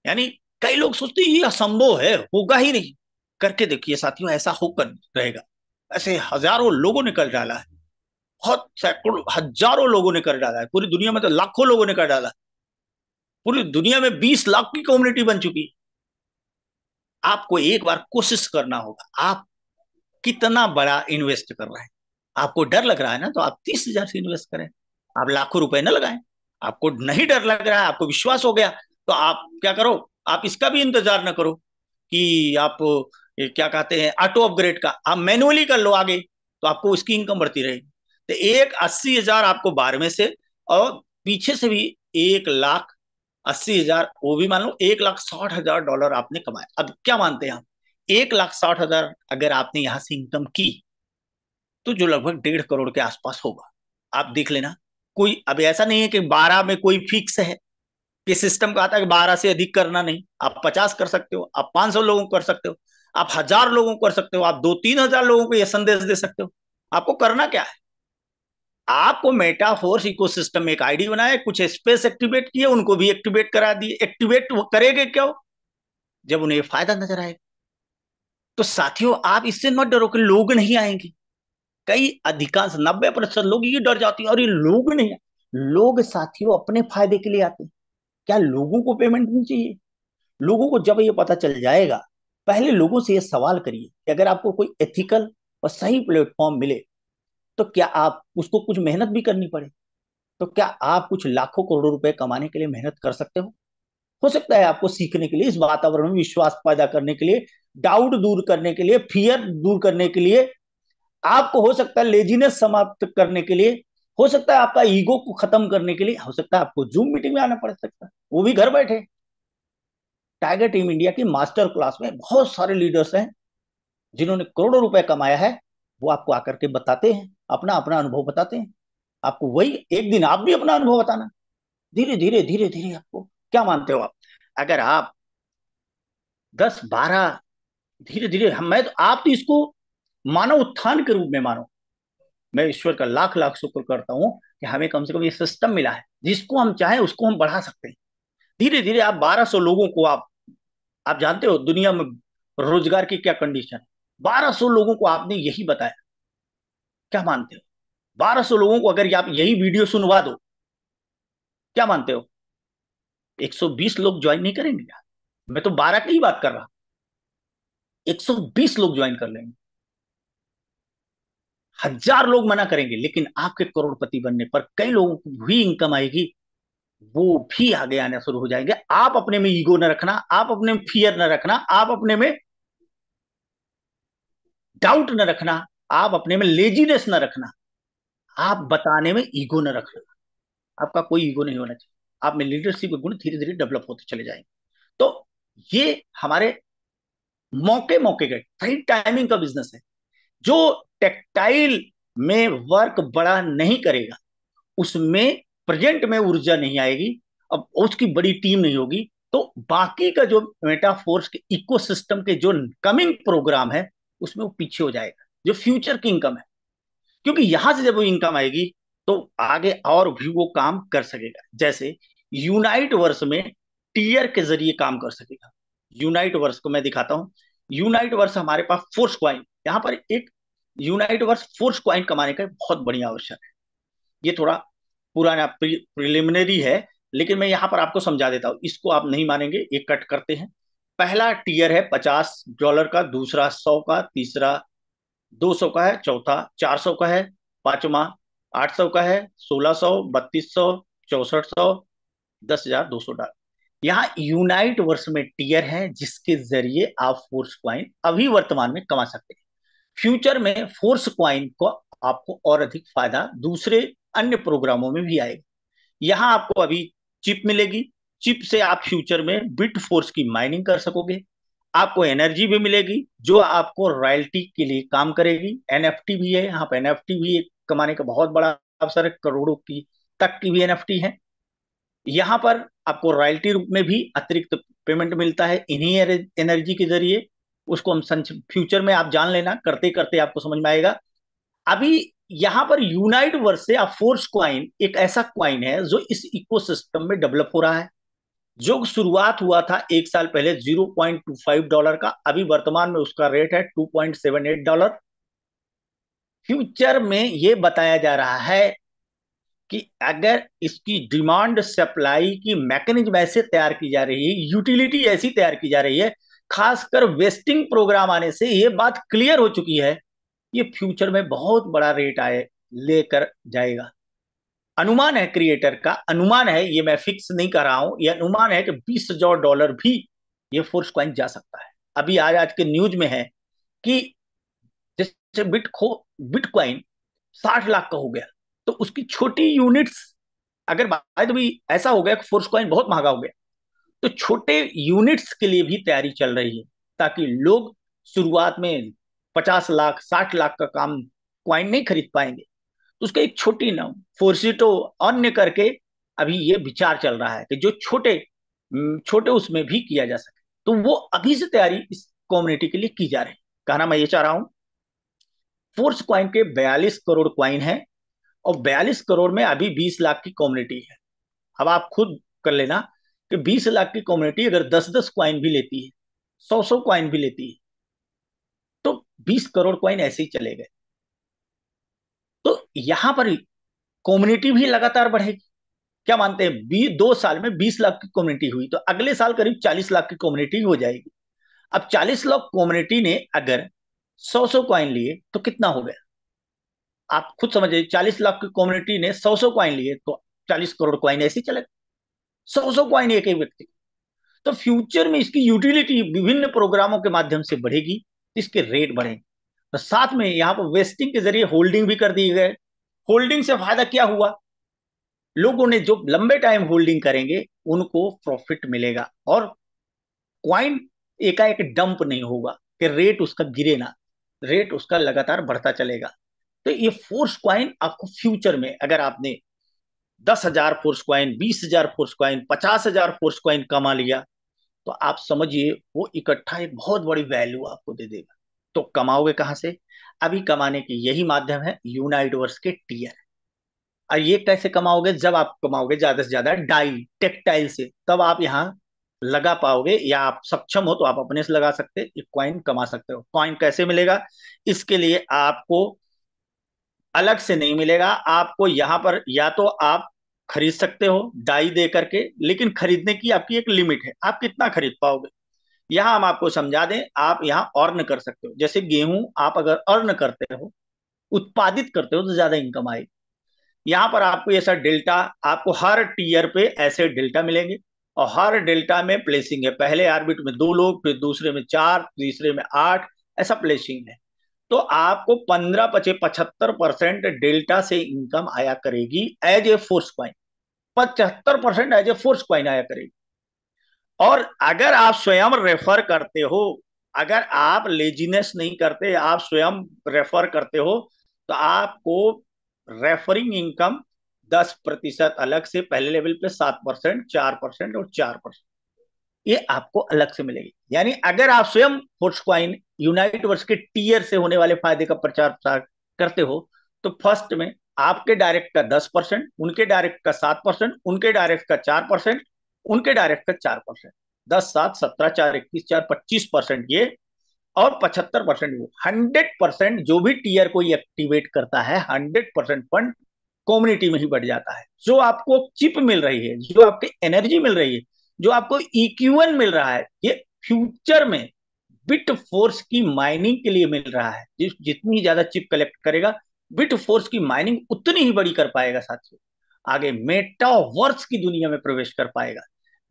यानी कई लोग सोचते हैं ये असंभव है, होगा ही नहीं। करके देखिए साथियों, ऐसा होकर रहेगा। ऐसे हजारों लोगों ने कर डाला है, बहुत सैकड़ों हजारों लोगों ने कर डाला है, पूरी दुनिया में तो लाखों लोगों ने कर डाला है। पूरी दुनिया में 20 लाख की कम्युनिटी बन चुकी है। आपको एक बार कोशिश करना होगा, आप कितना बड़ा इन्वेस्ट कर रहे हैं। आपको डर लग रहा है ना, तो आप 30,000 से इन्वेस्ट करें, आप लाखों रुपए ना लगाएं। आपको नहीं डर लग रहा है, आपको विश्वास हो गया, तो आप क्या करो, आप इसका भी इंतजार ना करो कि आप क्या कहते हैं ऑटो अपग्रेड का, आप मैनुअली कर लो आगे, तो आपको उसकी इनकम बढ़ती रहेगी। तो एक 80,000 आपको 12वें से, और पीछे से भी 1,80,000, वो भी मान लो $1,60,000 आपने कमाया। अब क्या मानते हैं आप, 1,60,000 अगर आपने यहां से इनकम की, तो जो लगभग 1.5 करोड़ के आसपास होगा। आप देख लेना। कोई अब ऐसा नहीं है कि 12 में कोई फिक्स है कि सिस्टम का आता है कि 12 से अधिक करना नहीं। आप 50 कर सकते हो, आप 500 लोगों को कर सकते हो, आप 1,000 लोगों को कर सकते हो, आप 2-3 हजार लोगों को यह संदेश दे सकते हो। आपको करना क्या है, आपको मेटाफोर्स इकोसिस्टम में एक आईडी बनाए, कुछ स्पेस एक्टिवेट किए, उनको भी एक्टिवेट करा दिए। एक्टिवेट वो करेंगे क्यों, जब उन्हें फायदा नजर आएगा। तो साथियों आप इससे मत डरो कि लोग नहीं आएंगे। कई अधिकांश 90% लोग ये डर जाते हैं, और ये लोग नहीं है। लोग साथियों अपने फायदे के लिए आते हैं। क्या लोगों को पेमेंट नहीं चाहिए? लोगों को जब ये पता चल जाएगा, पहले लोगों से ये सवाल करिए कि अगर आपको कोई एथिकल और सही प्लेटफॉर्म मिले, तो क्या आप उसको कुछ मेहनत भी करनी पड़े, तो क्या आप कुछ लाखों करोड़ों रुपए कमाने के लिए मेहनत कर सकते हो सकता है आपको सीखने के लिए, इस वातावरण में विश्वास पैदा करने के लिए, डाउट दूर करने के लिए, फियर दूर करने के लिए, आपको हो सकता है लेजीनेस समाप्त करने के लिए, हो सकता है आपका ईगो को खत्म करने के लिए, हो सकता है आपको जूम मीटिंग में आना पड़ सकता है, वो भी घर बैठे। टाइगर टीम इंडिया की मास्टर क्लास में बहुत सारे लीडर्स हैं जिन्होंने करोड़ों रुपए कमाया है। वो आपको आकर के बताते हैं, अपना अपना अनुभव बताते हैं। आपको वही एक दिन आप भी अपना अनुभव बताना। धीरे धीरे धीरे धीरे आपको, क्या मानते हो आप, अगर आप 10-12, धीरे धीरे हम, मैं तो आप तो इसको मानव उत्थान के रूप में मानो। मैं ईश्वर का लाख लाख शुक्र करता हूं कि हमें कम से कम ये सिस्टम मिला है, जिसको हम चाहें उसको हम बढ़ा सकते हैं। धीरे धीरे आप 1,200 लोगों को, आप जानते हो दुनिया में रोजगार की क्या कंडीशन है। 1,200 लोगों को आपने यही बताया, क्या मानते हो, 1,200 लोगों को अगर आप यही वीडियो सुनवा दो, क्या मानते हो 120 लोग ज्वाइन नहीं करेंगे क्या? मैं तो 12 की ही बात कर रहा, 120 लोग ज्वाइन कर लेंगे, 1,000 लोग मना करेंगे, लेकिन आपके करोड़पति बनने पर कई लोगों को भी इनकम आएगी, वो भी आगे आना शुरू हो जाएंगे। आप अपने में ईगो न रखना, आप अपने में फियर न रखना, आप अपने में डाउट न रखना, आप अपने में लेजीनेस न रखना, आप बताने में ईगो न रखना। आपका कोई ईगो नहीं होना चाहिए। आप में लीडरशिप के गुण धीरे धीरे डेवलप होते चले जाएंगे। तो ये हमारे मौके मौके के सही टाइमिंग का बिजनेस है। जो टेक्सटाइल में वर्क बड़ा नहीं करेगा, उसमें प्रेजेंट में ऊर्जा नहीं आएगी, अब उसकी बड़ी टीम नहीं होगी, तो बाकी का जो मेटाफोर्स के इकोसिस्टम के जो कमिंग प्रोग्राम है, उसमें वो पीछे हो जाएगा, जो फ्यूचर की इनकम है। क्योंकि यहां से जब वो इनकम आएगी, तो आगे और भी वो काम कर सकेगा। जैसे यूनाइट वर्स में टीयर के जरिए काम कर सकेगा। यूनाइट वर्स को मैं दिखाता हूं। यूनाइट वर्स हमारे पास फोर्स क्वाइन, यहाँ पर एक यूनाइट वर्स फोर्स क्वाइन कमाने का बहुत बढ़िया अवसर है। ये थोड़ा पुराना प्रिलिमिनरी है, लेकिन मैं यहां पर आपको समझा देता हूं, इसको आप नहीं मानेंगे, एक कट करते हैं। पहला टीयर है $50 का, दूसरा 100 का, तीसरा 200 का है, चौथा 400 का है, पांचवा 800 का है, 1600, 3200, 6400, $10,200। यहाँ यूनाइट वर्स में टीयर है जिसके जरिए आप फोर्स क्वाइन अभी वर्तमान में कमा सकते हैं। फ्यूचर में फोर्स क्वाइन को आपको और अधिक फायदा दूसरे अन्य प्रोग्रामों में भी आएगा। यहाँ आपको अभी चिप मिलेगी, चिप से आप फ्यूचर में बिट फोर्स की माइनिंग कर सकोगे। आपको एनर्जी भी मिलेगी जो आपको रॉयल्टी के लिए काम करेगी। एनएफटी भी है यहाँ पे, एनएफटी भी एक कमाने का बहुत बड़ा अवसर है, करोड़ों की तक की भी एनएफटी है। यहाँ पर आपको रॉयल्टी रूप में भी अतिरिक्त पेमेंट मिलता है इन्हीं एनर्जी के जरिए। उसको हम फ्यूचर में आप जान लेना, करते करते आपको समझ में आएगा। अभी यहां पर यूनाइट वर्स से फोर्स क्वाइन एक ऐसा क्वाइन है जो इस इकोसिस्टम में डेवलप हो रहा है। जो शुरुआत हुआ था एक साल पहले $0.25 का, अभी वर्तमान में उसका रेट है $2.78। फ्यूचर में ये बताया जा रहा है कि अगर इसकी डिमांड सप्लाई की मैकेनिज्म ऐसे तैयार की जा रही है, यूटिलिटी ऐसी तैयार की जा रही है, खासकर वेस्टिंग प्रोग्राम आने से ये बात क्लियर हो चुकी है, ये फ्यूचर में बहुत बड़ा रेट आए लेकर जाएगा। अनुमान है, क्रिएटर का अनुमान है, ये मैं फिक्स नहीं कर रहा हूं, ये अनुमान है कि $20,000 भी ये फोर्स कॉइन जा सकता है। अभी आज आज के न्यूज में है कि जैसे बिटकॉइन 60 लाख का हो गया, तो उसकी छोटी यूनिट्स, अगर बाय द वे ऐसा हो गया कि फोर्स कॉइन बहुत महंगा हो गया, तो छोटे यूनिट्स के लिए भी तैयारी चल रही है, ताकि लोग शुरुआत में 50 लाख 60 लाख का काम क्वाइन नहीं खरीद पाएंगे, तो उसका एक छोटी ना फोर्सिटो अन्य करके अभी ये विचार चल रहा है कि जो छोटे छोटे उसमें भी किया जा सके, तो वो अभी से तैयारी इस कम्युनिटी के लिए की जा रही है। कहना मैं ये चाह रहा हूं, फोर्स क्वाइन के 42 करोड़ क्वाइन है, और 42 करोड़ में अभी 20 लाख की कम्युनिटी है। अब आप खुद कर लेना कि 20 लाख की कम्युनिटी अगर 10-10 क्वाइन भी लेती है, 100-100 क्वाइन भी लेती है, तो 20 करोड़ क्वाइन ऐसे ही चले गए। तो यहां पर कम्युनिटी भी लगातार बढ़ेगी। क्या मानते हैं, 2 साल में 20 लाख की कम्युनिटी हुई, तो अगले साल करीब 40 लाख की कम्युनिटी हो जाएगी। अब 40 लाख कम्युनिटी ने अगर 100-100 क्वाइन लिए तो कितना हो गया, आप खुद समझिए। 40 लाख की कम्युनिटी ने 100-100 क्वाइन लिए तो 40 करोड़ क्वाइन ऐसे ही चले, 100-100 क्वाइन एक एक व्यक्ति। तो फ्यूचर में इसकी यूटिलिटी विभिन्न प्रोग्रामों के माध्यम से बढ़ेगी, इसके रेट बढ़ेंगे। तो साथ में यहाँ पर वेस्टिंग के जरिए होल्डिंग भी कर दी गए। होल्डिंग से फायदा क्या हुआ, लोगों ने जो लंबे टाइम होल्डिंग करेंगे उनको प्रॉफिट मिलेगा, और क्वाइन एकाएक डंप नहीं होगा कि रेट उसका गिरे ना, रेट उसका लगातार बढ़ता चलेगा। तो ये फोर्स क्वाइन आपको फ्यूचर में, अगर आपने 10,000 force coin, 20,000 force coin, 50,000 force coin कमा लिया, तो आप समझिए वो इकट्ठा एक बहुत बड़ी वैल्यू आपको दे देगा। तो कमाओगे कहां से, अभी कमाने की यही माध्यम है, यूनाइटवर्स के टीयर। और ये कैसे कमाओगे, जब आप कमाओगे ज्यादा से ज्यादा डाई टेक्टाइल से, तब आप यहाँ लगा पाओगे, या आप सक्षम हो तो आप अपने से लगा सकते, एक कॉइन कमा सकते हो। कॉइन कैसे मिलेगा, इसके लिए आपको अलग से नहीं मिलेगा, आपको यहाँ पर या तो आप खरीद सकते हो डाई दे करके, लेकिन खरीदने की आपकी एक लिमिट है, आप कितना खरीद पाओगे। यहाँ हम आपको समझा दें, आप यहाँ अर्न कर सकते हो, जैसे गेहूं आप अगर अर्न करते हो, उत्पादित करते हो, तो ज्यादा इनकम आएगी। यहाँ पर आपको ऐसा डेल्टा, आपको हर टीयर पे ऐसे डेल्टा मिलेंगे, और हर डेल्टा में प्लेसिंग है, पहले ऑर्बिट में 2 लोग, फिर दूसरे में 4, तीसरे में 8, ऐसा प्लेसिंग है। तो आपको 15-75% डेल्टा से इनकम आया करेगी as a force coin, 75% as a force coin आया करेगी। और अगर आप स्वयं रेफर करते हो, अगर आप लेजीनेस नहीं करते, आप स्वयं रेफर करते हो, तो आपको रेफरिंग इनकम 10% अलग से, पहले लेवल पे 7%, 4% और 4%, ये आपको अलग से मिलेगी। यानी अगर आप स्वयं फोर्स क्वाइन यूनाइट वर्स के टीयर से होने वाले फायदे का प्रचार प्रसार करते हो, तो फर्स्ट में आपके डायरेक्ट का 10%, उनके डायरेक्ट का 7%, उनके डायरेक्ट का 4%, उनके डायरेक्ट का 4%, 10, 7, 17, 4, 21, 4, 25% ये, और 75% वो। 100% जो भी टीयर को एक्टिवेट करता है, 100% फंड कम्युनिटी में ही बढ़ जाता है। जो आपको चिप मिल रही है, जो आपकी एनर्जी मिल रही है, जो आपको इक्यूएन मिल रहा है, ये फ्यूचर में बिट फोर्स की माइनिंग के लिए मिल रहा है। जितनी ज्यादा चिप कलेक्ट करेगा, बिट फोर्स की माइनिंग उतनी ही बड़ी कर पाएगा साथियों, आगे मेटावर्स की दुनिया में प्रवेश कर पाएगा।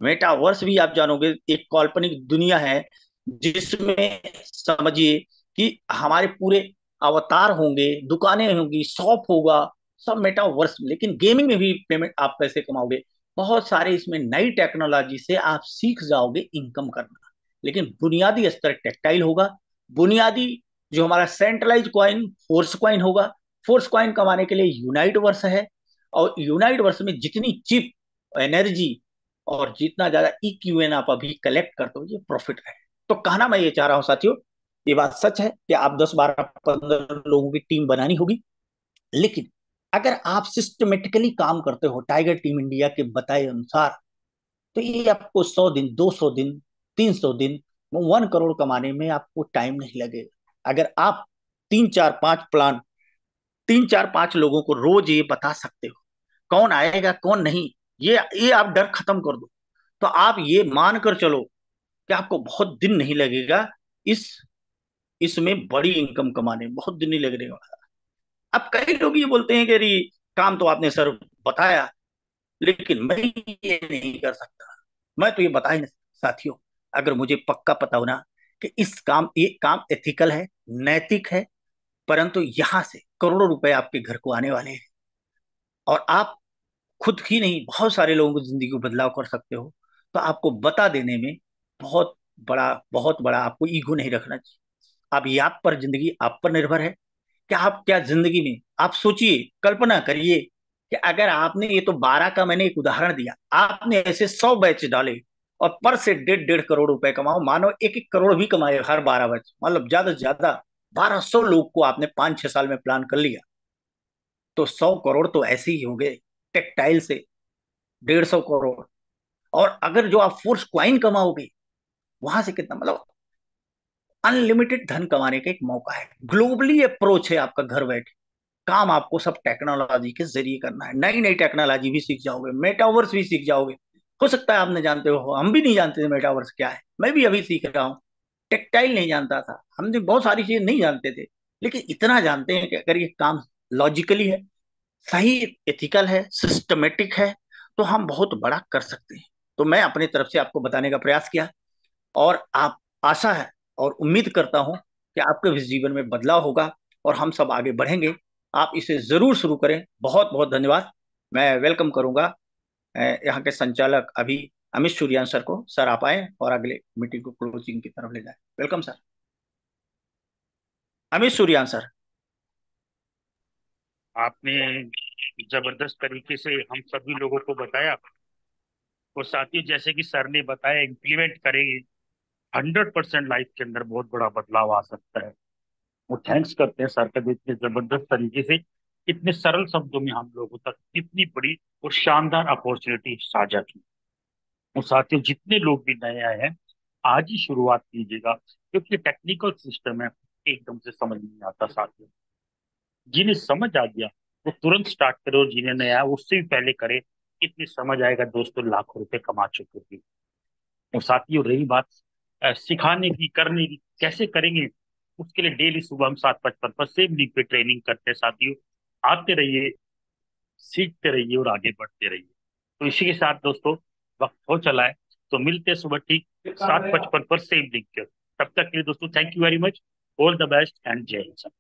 मेटावर्स भी आप जानोगे एक काल्पनिक दुनिया है, जिसमें समझिए कि हमारे पूरे अवतार होंगे, दुकानें होंगी, शॉप होगा, सब मेटावर्स में। लेकिन गेमिंग में भी पेमेंट आप कैसे कमाओगे, बहुत सारे इसमें नई टेक्नोलॉजी से आप सीख जाओगे इनकम करना। लेकिन बुनियादी स्तर टेक्टाइल होगा, बुनियादी जो हमारा सेंट्रलाइज कॉइन फोर्स कॉइन होगा। फोर्स कॉइन कमाने के लिए यूनाइट वर्स है, और यूनाइट वर्स में जितनी चिप एनर्जी और जितना ज्यादा इक्यूएन आप अभी कलेक्ट करते हो, ये प्रॉफिट है। तो कहना मैं ये चाह रहा हूं साथियों, ये बात सच है कि आप 10 12 15 लोगों की टीम बनानी होगी, लेकिन अगर आप सिस्टमेटिकली काम करते हो टाइगर टीम इंडिया के बताए अनुसार, तो ये आपको 100 दिन, 200 दिन, 300 दिन, 1 करोड़ कमाने में आपको टाइम नहीं लगेगा। अगर आप 3 4 5 प्लान, 3 4 5 लोगों को रोज ये बता सकते हो कौन आएगा कौन नहीं, ये आप डर खत्म कर दो, तो आप ये मान कर चलो कि आपको बहुत दिन नहीं लगेगा इस इसमें बड़ी इनकम कमाने में, बहुत दिन नहीं लगेगा। अब कई लोग ये बोलते हैं कि अरे काम तो आपने सर बताया, लेकिन मैं ये नहीं कर सकता। मैं तो ये बता ही नहीं सकता साथियों। अगर मुझे पक्का पता हो ना कि ये काम एथिकल है, नैतिक है, परंतु यहां से करोड़ों रुपए आपके घर को आने वाले हैं, और आप खुद ही नहीं बहुत सारे लोगों की जिंदगी को बदलाव कर सकते हो, तो आपको बता देने में बहुत बड़ा आपको ईगो नहीं रखना चाहिए। अब ये आप पर, जिंदगी आप पर निर्भर है कि आप क्या जिंदगी में, आप सोचिए, कल्पना करिए कि अगर आपने, ये तो 12 का मैंने एक उदाहरण दिया, आपने ऐसे 100 बैच डाले और पर से 1.5 1.5 करोड़ रुपए कमाओ, मानो 1 1 करोड़ भी कमाए हर 12 बैच, मतलब ज्यादा से ज्यादा 1200 लोग को आपने 5 6 साल में प्लान कर लिया, तो 100 करोड़ तो ऐसे ही हो गए टेक्सटाइल से, 150 करोड़। और अगर जो आप फोर्स क्वाइन कमाओगे, वहां से कितना, मतलब अनलिमिटेड धन कमाने का एक मौका है। ग्लोबली अप्रोच है आपका घर बैठे, काम आपको सब टेक्नोलॉजी के जरिए करना है। नई नई टेक्नोलॉजी भी सीख जाओगे, मेटावर्स भी सीख जाओगे। हो सकता है आपने जानते हो, हम भी नहीं जानते थे मेटावर्स क्या है, मैं भी अभी सीख रहा हूँ। टेक्सटाइल नहीं जानता था, हमने बहुत सारी चीजें नहीं जानते थे, लेकिन इतना जानते हैं कि अगर ये काम लॉजिकली है, सही, एथिकल है, सिस्टमेटिक है, तो हम बहुत बड़ा कर सकते हैं। तो मैं अपनी तरफ से आपको बताने का प्रयास किया, और आप, आशा है और उम्मीद करता हूं कि आपके भी जीवन में बदलाव होगा और हम सब आगे बढ़ेंगे। आप इसे जरूर शुरू करें। बहुत बहुत धन्यवाद। मैं वेलकम करूंगा यहाँ के संचालक अभी अमित सूर्यान सर को। सर आप आए और अगले मीटिंग को क्लोजिंग की तरफ ले जाए। Welcome sir, Amit Suryan sir. आपने जबरदस्त तरीके से हम सभी लोगों को बताया, और साथ ही जैसे कि सर ने बताया इम्प्लीमेंट करेंगे, 100% लाइफ के अंदर बहुत बड़ा बदलाव आ सकता है। वो थैंक्स करते हैं सर का भी, इतने जबरदस्त तरीके से इतने सरल शब्दों में हम लोगों तक इतनी बड़ी और शानदार अपॉर्चुनिटी साझा की। और साथियों जितने लोग भी नए आए हैं, आज ही शुरुआत कीजिएगा, क्योंकि टेक्निकल सिस्टम है, एकदम से समझ नहीं आता साथियों। जिन्हें समझ आ गया वो तुरंत स्टार्ट करे, और जिन्हें नहीं आया उससे भी पहले करे। इतनी समझ आएगा दोस्तों, लाखों रुपए कमा चुके थे। और साथियों रही बात सिखाने की, करने की, कैसे करेंगे, उसके लिए डेली सुबह हम 7:55 पर सेम लिंक पे ट्रेनिंग करते हैं साथियों। आते रहिए, सीखते रहिए और आगे बढ़ते रहिए। तो इसी के साथ दोस्तों, वक्त हो चला है, तो मिलते हैं सुबह ठीक 7:55 पर सेम लिंक पे। तब तक के लिए दोस्तों, thank you very much. All the best and जय हिंद।